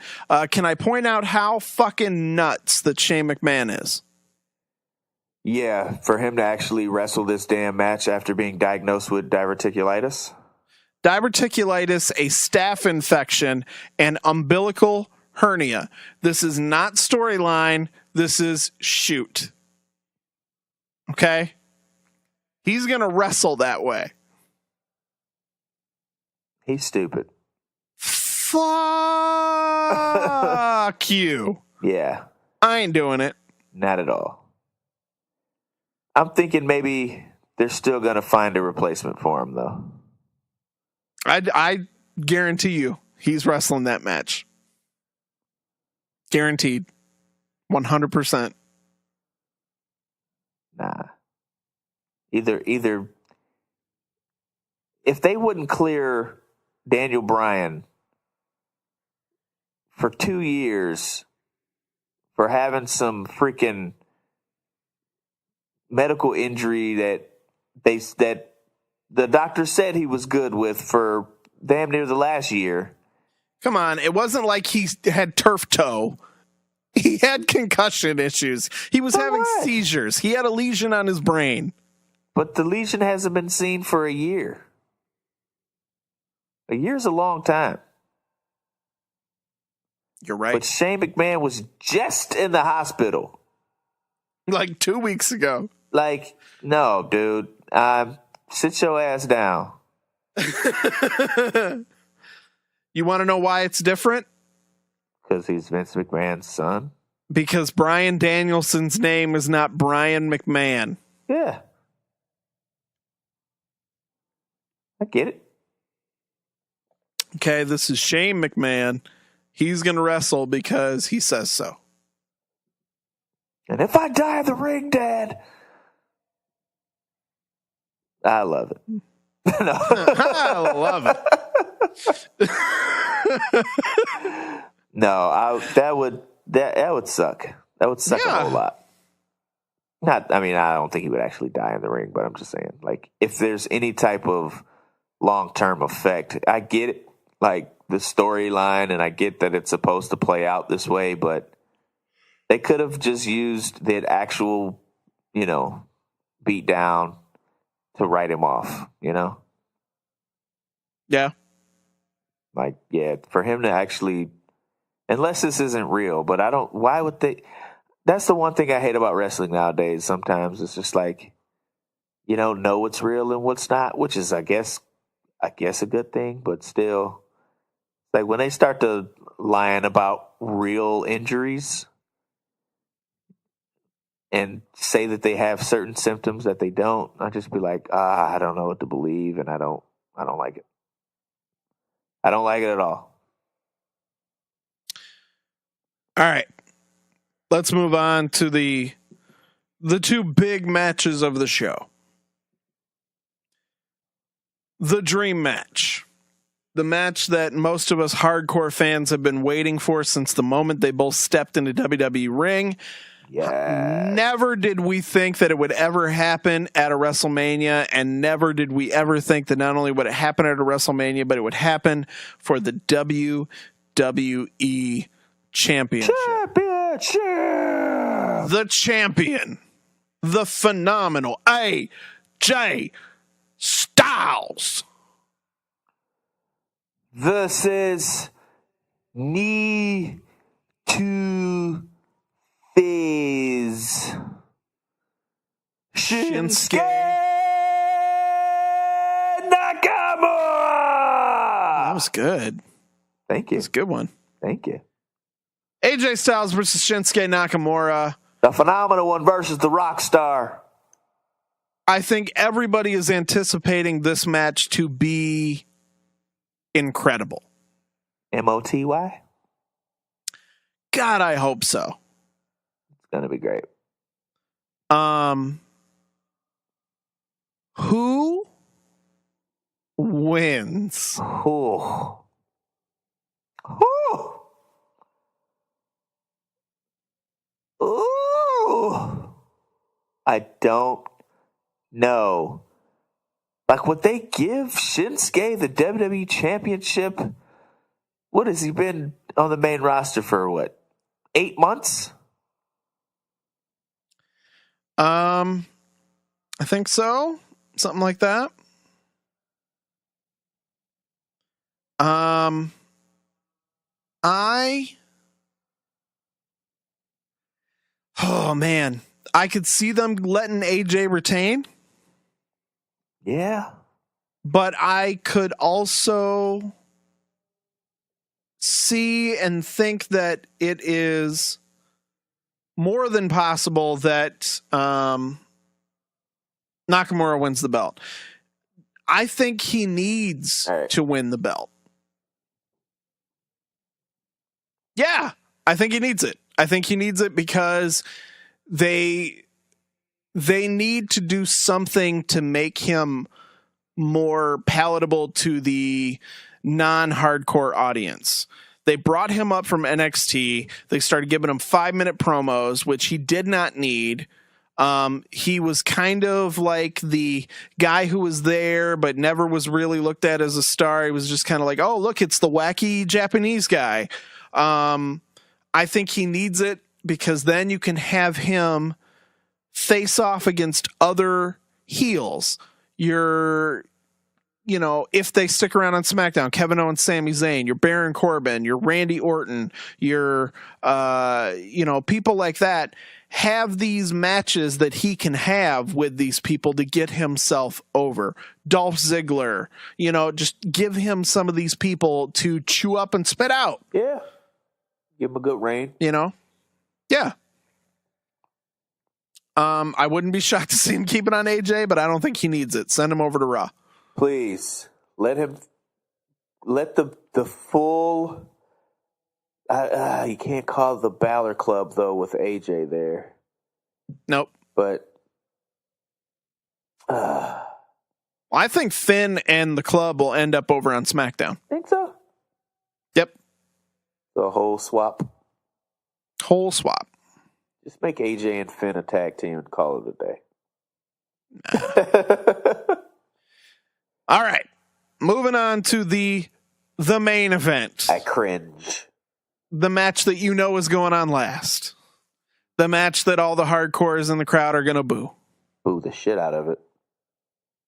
Can I point out how fucking nuts that Shane McMahon is? Yeah, for him to actually wrestle this damn match after being diagnosed with diverticulitis. Diverticulitis, a staph infection, and umbilical hernia. This is not storyline. This is shoot. Okay? He's going to wrestle that way. He's stupid. Fuck you. Yeah. I ain't doing it. Not at all. I'm thinking maybe they're still going to find a replacement for him, though. I guarantee you he's wrestling that match. Guaranteed. 100%. Nah. Either if they wouldn't clear Daniel Bryan for 2 years for having some freaking medical injury that the doctor said he was good with for damn near the last year. Come on, it wasn't like he had turf toe. He had concussion issues. He was having seizures. He had a lesion on his brain. But the lesion hasn't been seen for a year. A year's a long time. You're right. But Shane McMahon was just in the hospital. Like 2 weeks ago. Like, no, dude. Sit your ass down. You want to know why it's different? Because he's Vince McMahon's son? Because Bryan Danielson's name is not Brian McMahon. Yeah. I get it. Okay, this is Shane McMahon. He's going to wrestle because he says so. And if I die in the ring, Dad, I love it. No. I love it. No, that would suck. That would suck a whole lot. I don't think he would actually die in the ring, but I'm just saying, like, if there's any type of long-term effect, I get it, like the storyline, and I get that it's supposed to play out this way, but they could have just used the actual, beat down to write him off, Yeah. Like, yeah, for him to actually, unless this isn't real, but why would they? That's the one thing I hate about wrestling nowadays. Sometimes it's just like, you don't know what's real and what's not, which is, I guess a good thing, but still, like when they start to lying about real injuries and say that they have certain symptoms that they don't, I just be like, I don't know what to believe, and I don't like it. I don't like it at all. All right. Let's move on to the two big matches of the show. The dream match. The match that most of us hardcore fans have been waiting for since the moment they both stepped into WWE ring. Yeah. Never did we think that it would ever happen at a WrestleMania, and never did we ever think that not only would it happen at a WrestleMania, but it would happen for the WWE Championship. The champion, the phenomenal AJ Styles versus Knee to Fizz Shinsuke Nakamura. That was good. Thank you. That's a good one. Thank you. AJ Styles versus Shinsuke Nakamura. The phenomenal one versus the rock star. I think everybody is anticipating this match to be incredible. MOTY? God, I hope so. It's going to be great. Who wins? Ooh. I don't know. Like, would they give Shinsuke the WWE Championship? What has he been on the main roster for, 8 months? I think so. Something like that. Oh man, I could see them letting AJ retain. Yeah. But I could also see and think that it is more than possible that Nakamura wins the belt. I think he needs to win the belt. Yeah, I think he needs it. I think he needs it because they need to do something to make him more palatable to the non-hardcore audience. They brought him up from NXT. They started giving him 5-minute promos, which he did not need. He was kind of like the guy who was there, but never was really looked at as a star. He was just kind of like, oh, look, it's the wacky Japanese guy. I think he needs it because then you can have him face off against other heels. If they stick around on SmackDown, Kevin Owens, Sami Zayn, your Baron Corbin, your Randy Orton, your, people like that, have these matches that he can have with these people to get himself over. Dolph Ziggler, just give him some of these people to chew up and spit out. Yeah. Give him a good reign. Yeah. I wouldn't be shocked to see him keep it on AJ, but I don't think he needs it. Send him over to Raw. Please let the full. You can't call it the Balor Club though with AJ there. Nope. But I think Finn and the club will end up over on SmackDown. Think so? Yep. The whole swap. Just make AJ and Finn a tag team and call it a day. All right. Moving on to the main event. I cringe. The match that you know is going on last. The match that all the hardcores in the crowd are going to boo. Boo the shit out of it.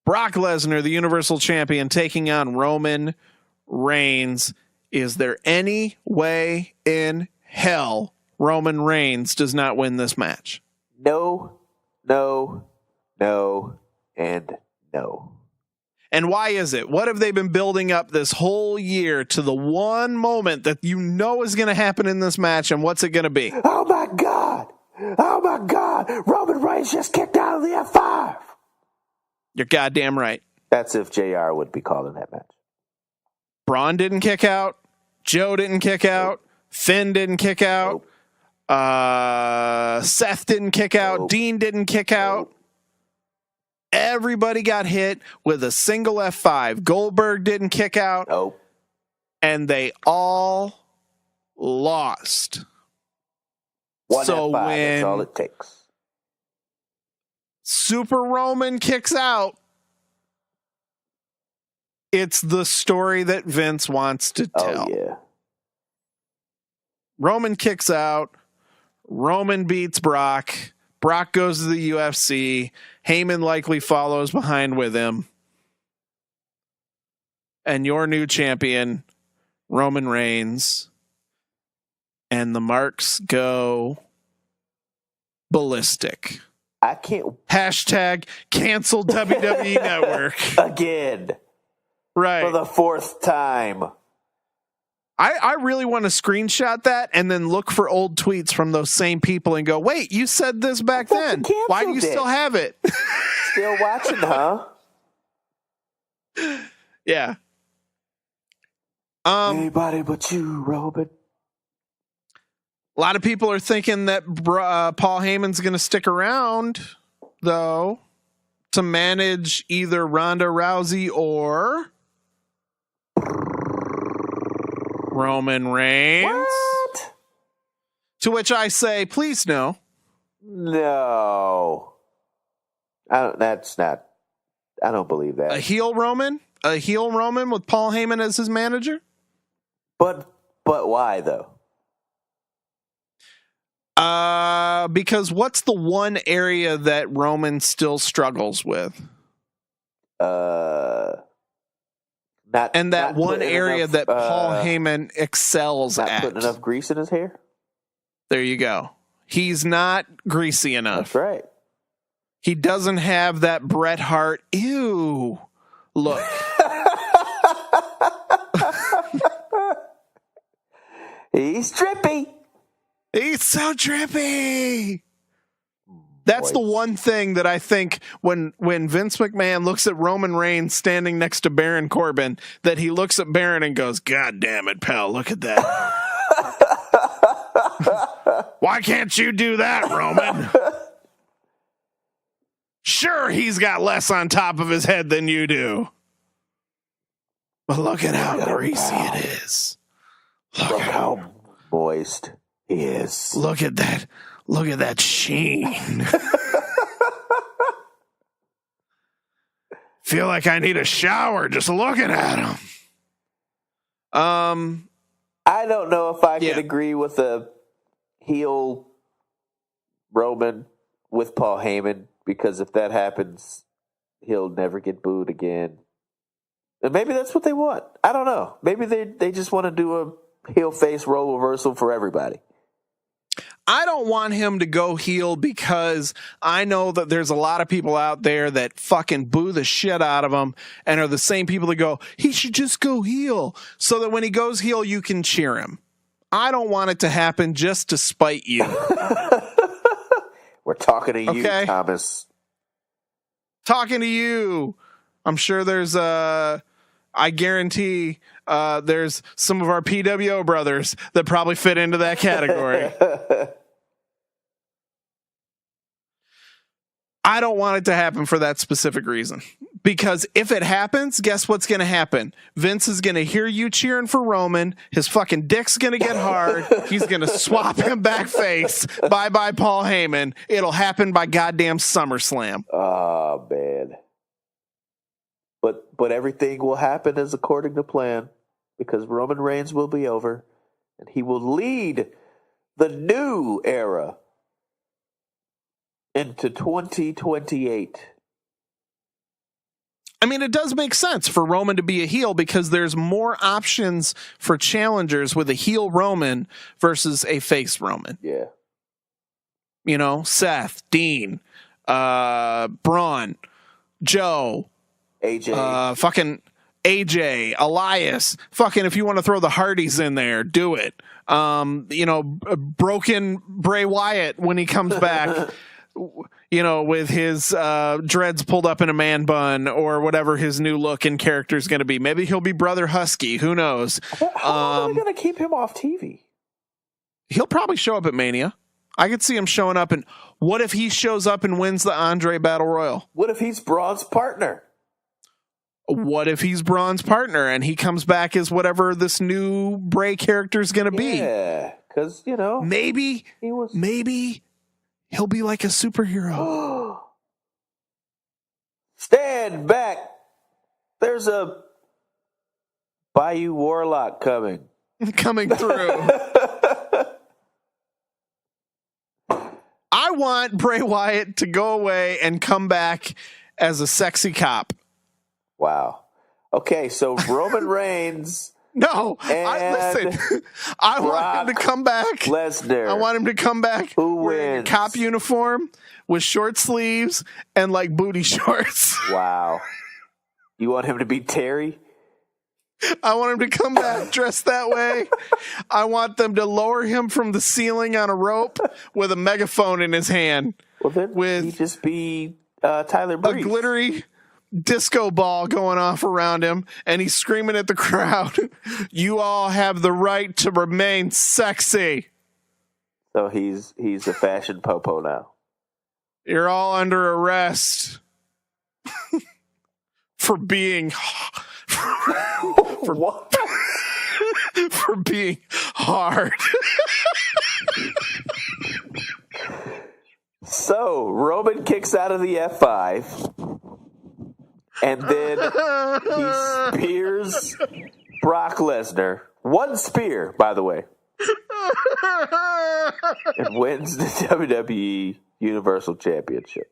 Brock Lesnar, the Universal Champion, taking on Roman Reigns. Is there any way in hell Roman Reigns does not win this match? No, no, no, and no. And why is it? What have they been building up this whole year to the one moment that you know is going to happen in this match, and what's it going to be? Oh my God! Oh my God! Roman Reigns just kicked out of the F5! You're goddamn right. That's if JR would be calling that match. Braun didn't kick out. Joe didn't kick out. Finn didn't kick out. Seth didn't kick out. Dean didn't kick out. Everybody got hit with a single F5. Goldberg didn't kick out. And they all lost. One so F5, when that's all it takes. Super Roman kicks out, it's the story that Vince wants to tell. Oh, yeah. Roman kicks out. Roman beats Brock. Brock goes to the UFC. Heyman likely follows behind with him. And your new champion, Roman Reigns. And the marks go ballistic. I can't. Hashtag cancel WWE Network. Again. Right. For the fourth time. I really want to screenshot that and then look for old tweets from those same people and go, wait, you said this back then. Why do you still have it? Still watching, huh? Yeah. Anybody but you, Robin. A lot of people are thinking that Paul Heyman's going to stick around, though, to manage either Ronda Rousey or Roman Reigns. What? To which I say, please no. No. I don't believe that. A heel Roman with Paul Heyman as his manager? But why, though? Because what's the one area that Roman still struggles with? That one area that Paul Heyman excels at. Not putting enough grease in his hair? There you go. He's not greasy enough. That's right. He doesn't have that Bret Hart. Ew. Look. He's drippy. He's so drippy. That's the one thing that I think when Vince McMahon looks at Roman Reigns standing next to Baron Corbin, that he looks at Baron and goes, God damn it, pal, look at that. Why can't you do that, Roman? Sure, he's got less on top of his head than you do. But look at how greasy it is. Look at how moist he is. Look at that. Look at that sheen. Feel like I need a shower just looking at him. I don't know if I can agree with a heel Roman with Paul Heyman, because if that happens, he'll never get booed again. And maybe that's what they want. I don't know. Maybe they just want to do a heel face role reversal for everybody. I don't want him to go heel because I know that there's a lot of people out there that fucking boo the shit out of him and are the same people that go, he should just go heel so that when he goes heel, you can cheer him. I don't want it to happen just to spite you. We're talking to you, Thomas. Talking to you. I'm sure there's I guarantee there's some of our PWO brothers that probably fit into that category. I don't want it to happen for that specific reason. Because if it happens, guess what's going to happen? Vince is going to hear you cheering for Roman. His fucking dick's going to get hard. He's going to swap him back face. Bye-bye, Paul Heyman. It'll happen by goddamn SummerSlam. Oh, man. But everything will happen as according to plan because Roman Reigns will be over and he will lead the new era into 2028. I mean, it does make sense for Roman to be a heel because there's more options for challengers with a heel Roman versus a face Roman. Yeah. You know, Seth, Dean, Braun, Joe, AJ. fucking AJ, Elias, fucking if you want to throw the Hardys in there, do it. You know, broken Bray Wyatt when he comes back. You know, with his dreads pulled up in a man bun or whatever his new look and character is going to be. Maybe he'll be Brother Husky. Who knows? How long are they going to keep him off TV? He'll probably show up at Mania. I could see him showing up. And what if he shows up and wins the Andre Battle Royal? What if he's Braun's partner? What if he's Braun's partner and he comes back as whatever this new Bray character is going to be? Yeah, because, you know. Maybe he'll be like a superhero. Stand back. There's a Bayou Warlock coming. Coming through. I want Bray Wyatt to go away and come back as a sexy cop. Wow. Okay, so Roman Reigns. No, and I want him to come back. Lesnar. I want him to come back wearing a cop uniform with short sleeves and like booty shorts. Wow. You want him to be Terry? I want him to come back dressed that way. I want them to lower him from the ceiling on a rope with a megaphone in his hand. Well, then he'd just be Tyler Breeze. A glittery disco ball going off around him, and he's screaming at the crowd, "You all have the right to remain sexy." So he's a fashion popo now. You're all under arrest for being what? For being hard. So Roman kicks out of the F5. And then he spears Brock Lesnar. One spear, by the way. And wins the WWE Universal Championship.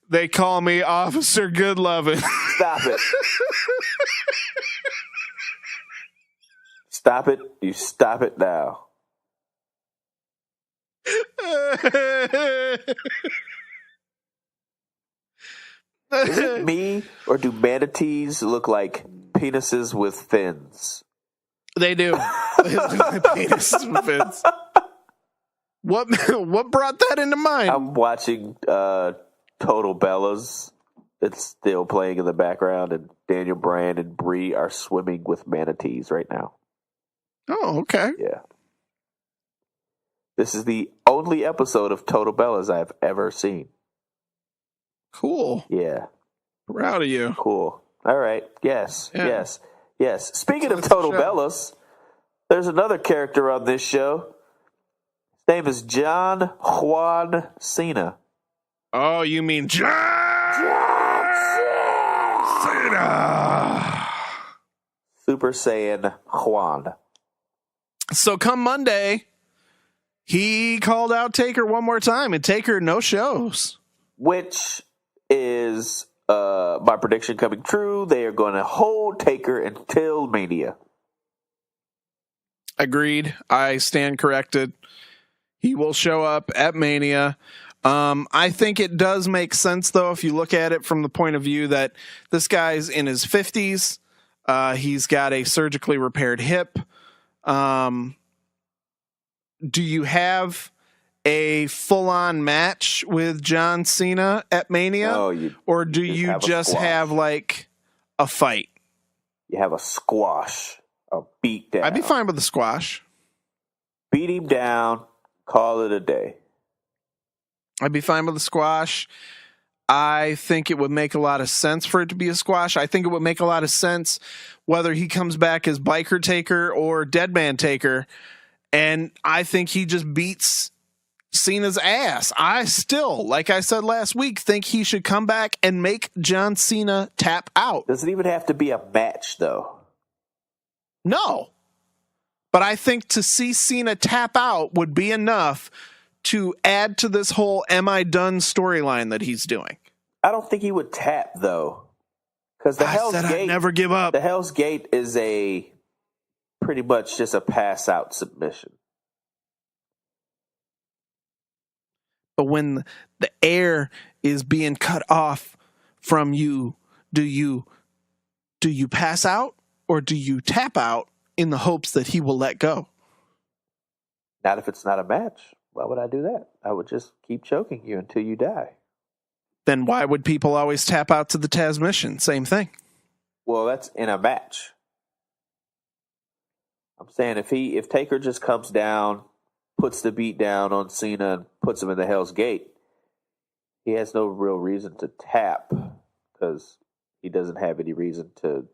They call me Officer Goodlovin'. Stop it. Stop it. You stop it now. Is it me, or do manatees look like penises with fins? They do. They look like penises with fins. What brought that into mind? I'm watching Total Bellas. It's still playing in the background, and Daniel Bryan and Brie are swimming with manatees right now. Oh, okay. Yeah. This is the only episode of Total Bellas I've ever seen. Cool. Yeah. Proud of you. Cool. All right. Yes. Yeah. Yes. Yes. Speaking of Total Bellas, there's another character on this show. His name is John Juan Cena. Oh, you mean John Cena. Super Saiyan Juan. So come Monday, he called out Taker one more time, and Taker no shows. Which is my prediction coming true. They are going to hold Taker until Mania. Agreed. I stand corrected. He will show up at Mania. I think it does make sense, though, if you look at it from the point of view that this guy's in his 50s. He's got a surgically repaired hip. Do you have a full-on match with John Cena at Mania? Or do you just have like a fight? You have a squash, a beat down. I'd be fine with the squash. Beat him down, call it a day. I'd be fine with a squash. I think it would make a lot of sense for it to be a squash. I think it would make a lot of sense whether he comes back as Biker Taker or Dead Man Taker. And I think he just beats Cena's ass. I still, like I said last week, think he should come back and make John Cena tap out. Does it even have to be a match, though? No. But I think to see Cena tap out would be enough to add to this whole Am I Done storyline that he's doing. I don't think he would tap, though. Because the Hell's Gate, I'd never give up. The Hell's Gate is pretty much just a pass-out submission. But when the air is being cut off from you, do you pass out or do you tap out in the hopes that he will let go? Not if it's not a match. Why would I do that? I would just keep choking you until you die. Then why would people always tap out to the Taz mission? Same thing. Well, that's in a match. I'm saying if Taker just comes down, puts the beat down on Cena, and puts him in the Hell's Gate, he has no real reason to tap because he doesn't have any reason to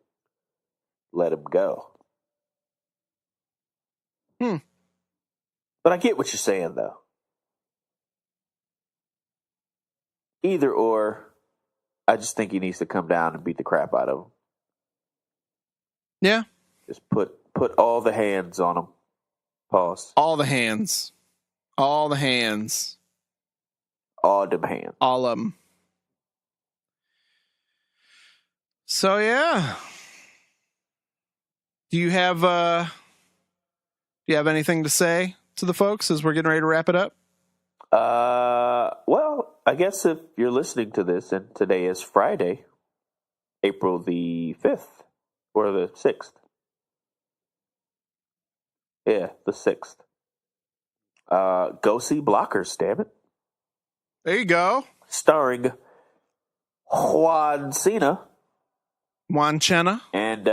let him go. But I get what you're saying, though. Either or, I just think he needs to come down and beat the crap out of him. Yeah. Just put all the hands on him. Pause. All the hands. All the hands. All them hands. All of them. So, yeah. Do you have anything to say to the folks as we're getting ready to wrap it up? Well, I guess if you're listening to this, and today is Friday, April the 5th, or the 6th. Yeah, the 6th. Go see Blockers, damn it. There you go. Starring Juan Cena. Juan Cena. And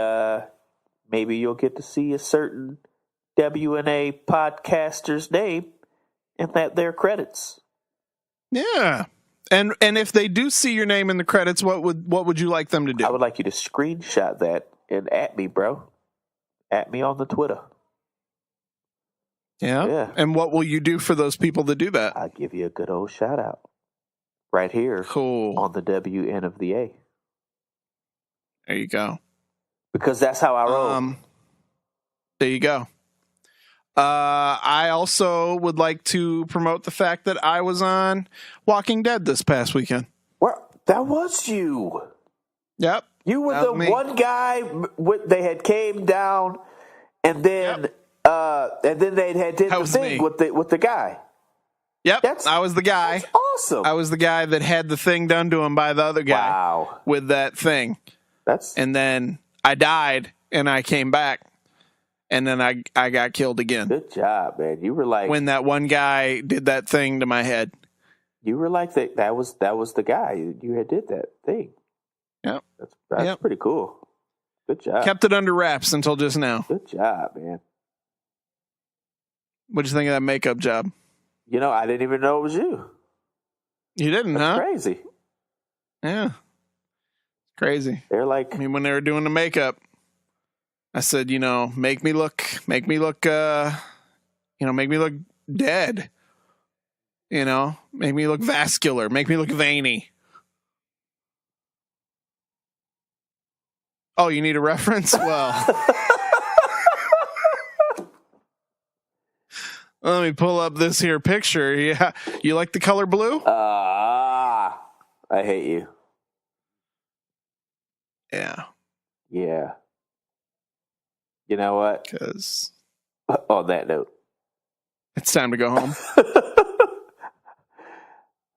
maybe you'll get to see a certain WNA podcaster's name and their credits. Yeah. And if they do see your name in the credits, what would you like them to do? I would like you to screenshot that and at me, bro. At me on the Twitter. Yeah. And what will you do for those people that do that? I'll give you a good old shout out. Right here. Cool. On the WNA. There you go. Because that's how I roll. There you go. I also would like to promote the fact that I was on Walking Dead this past weekend. Well, that was you. Yep. You were the one guy they had came down, and then they had did the thing with the guy. Yep, I was the guy. That's awesome. I was the guy that had the thing done to him by the other guy. Wow. With that thing. And then I died, and I came back, and then I got killed again. Good job, man. You were like when that one guy did that thing to my head. You were like that was the guy. You had did that thing. Yep. That's pretty cool. Good job. Kept it under wraps until just now. Good job, man. What'd you think of that makeup job? You know, I didn't even know it was you. You didn't, That's huh? Crazy. Yeah. Crazy. They're like, I mean, when they were doing the makeup, I said, make me look dead. Make me look vascular, make me look veiny. Oh, you need a reference? Well, let me pull up this here picture. Yeah. You like the color blue? I hate you. Yeah. Yeah. You know what? Because on that note, it's time to go home.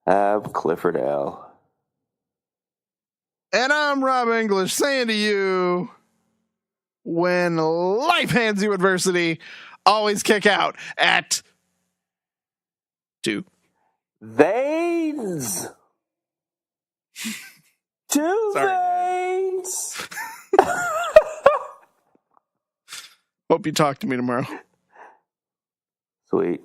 I'm Clifford L. And I'm Rob English saying to you, when life hands you adversity, always kick out at 2 veins. 2 veins. Hope you talk to me tomorrow. Sweet.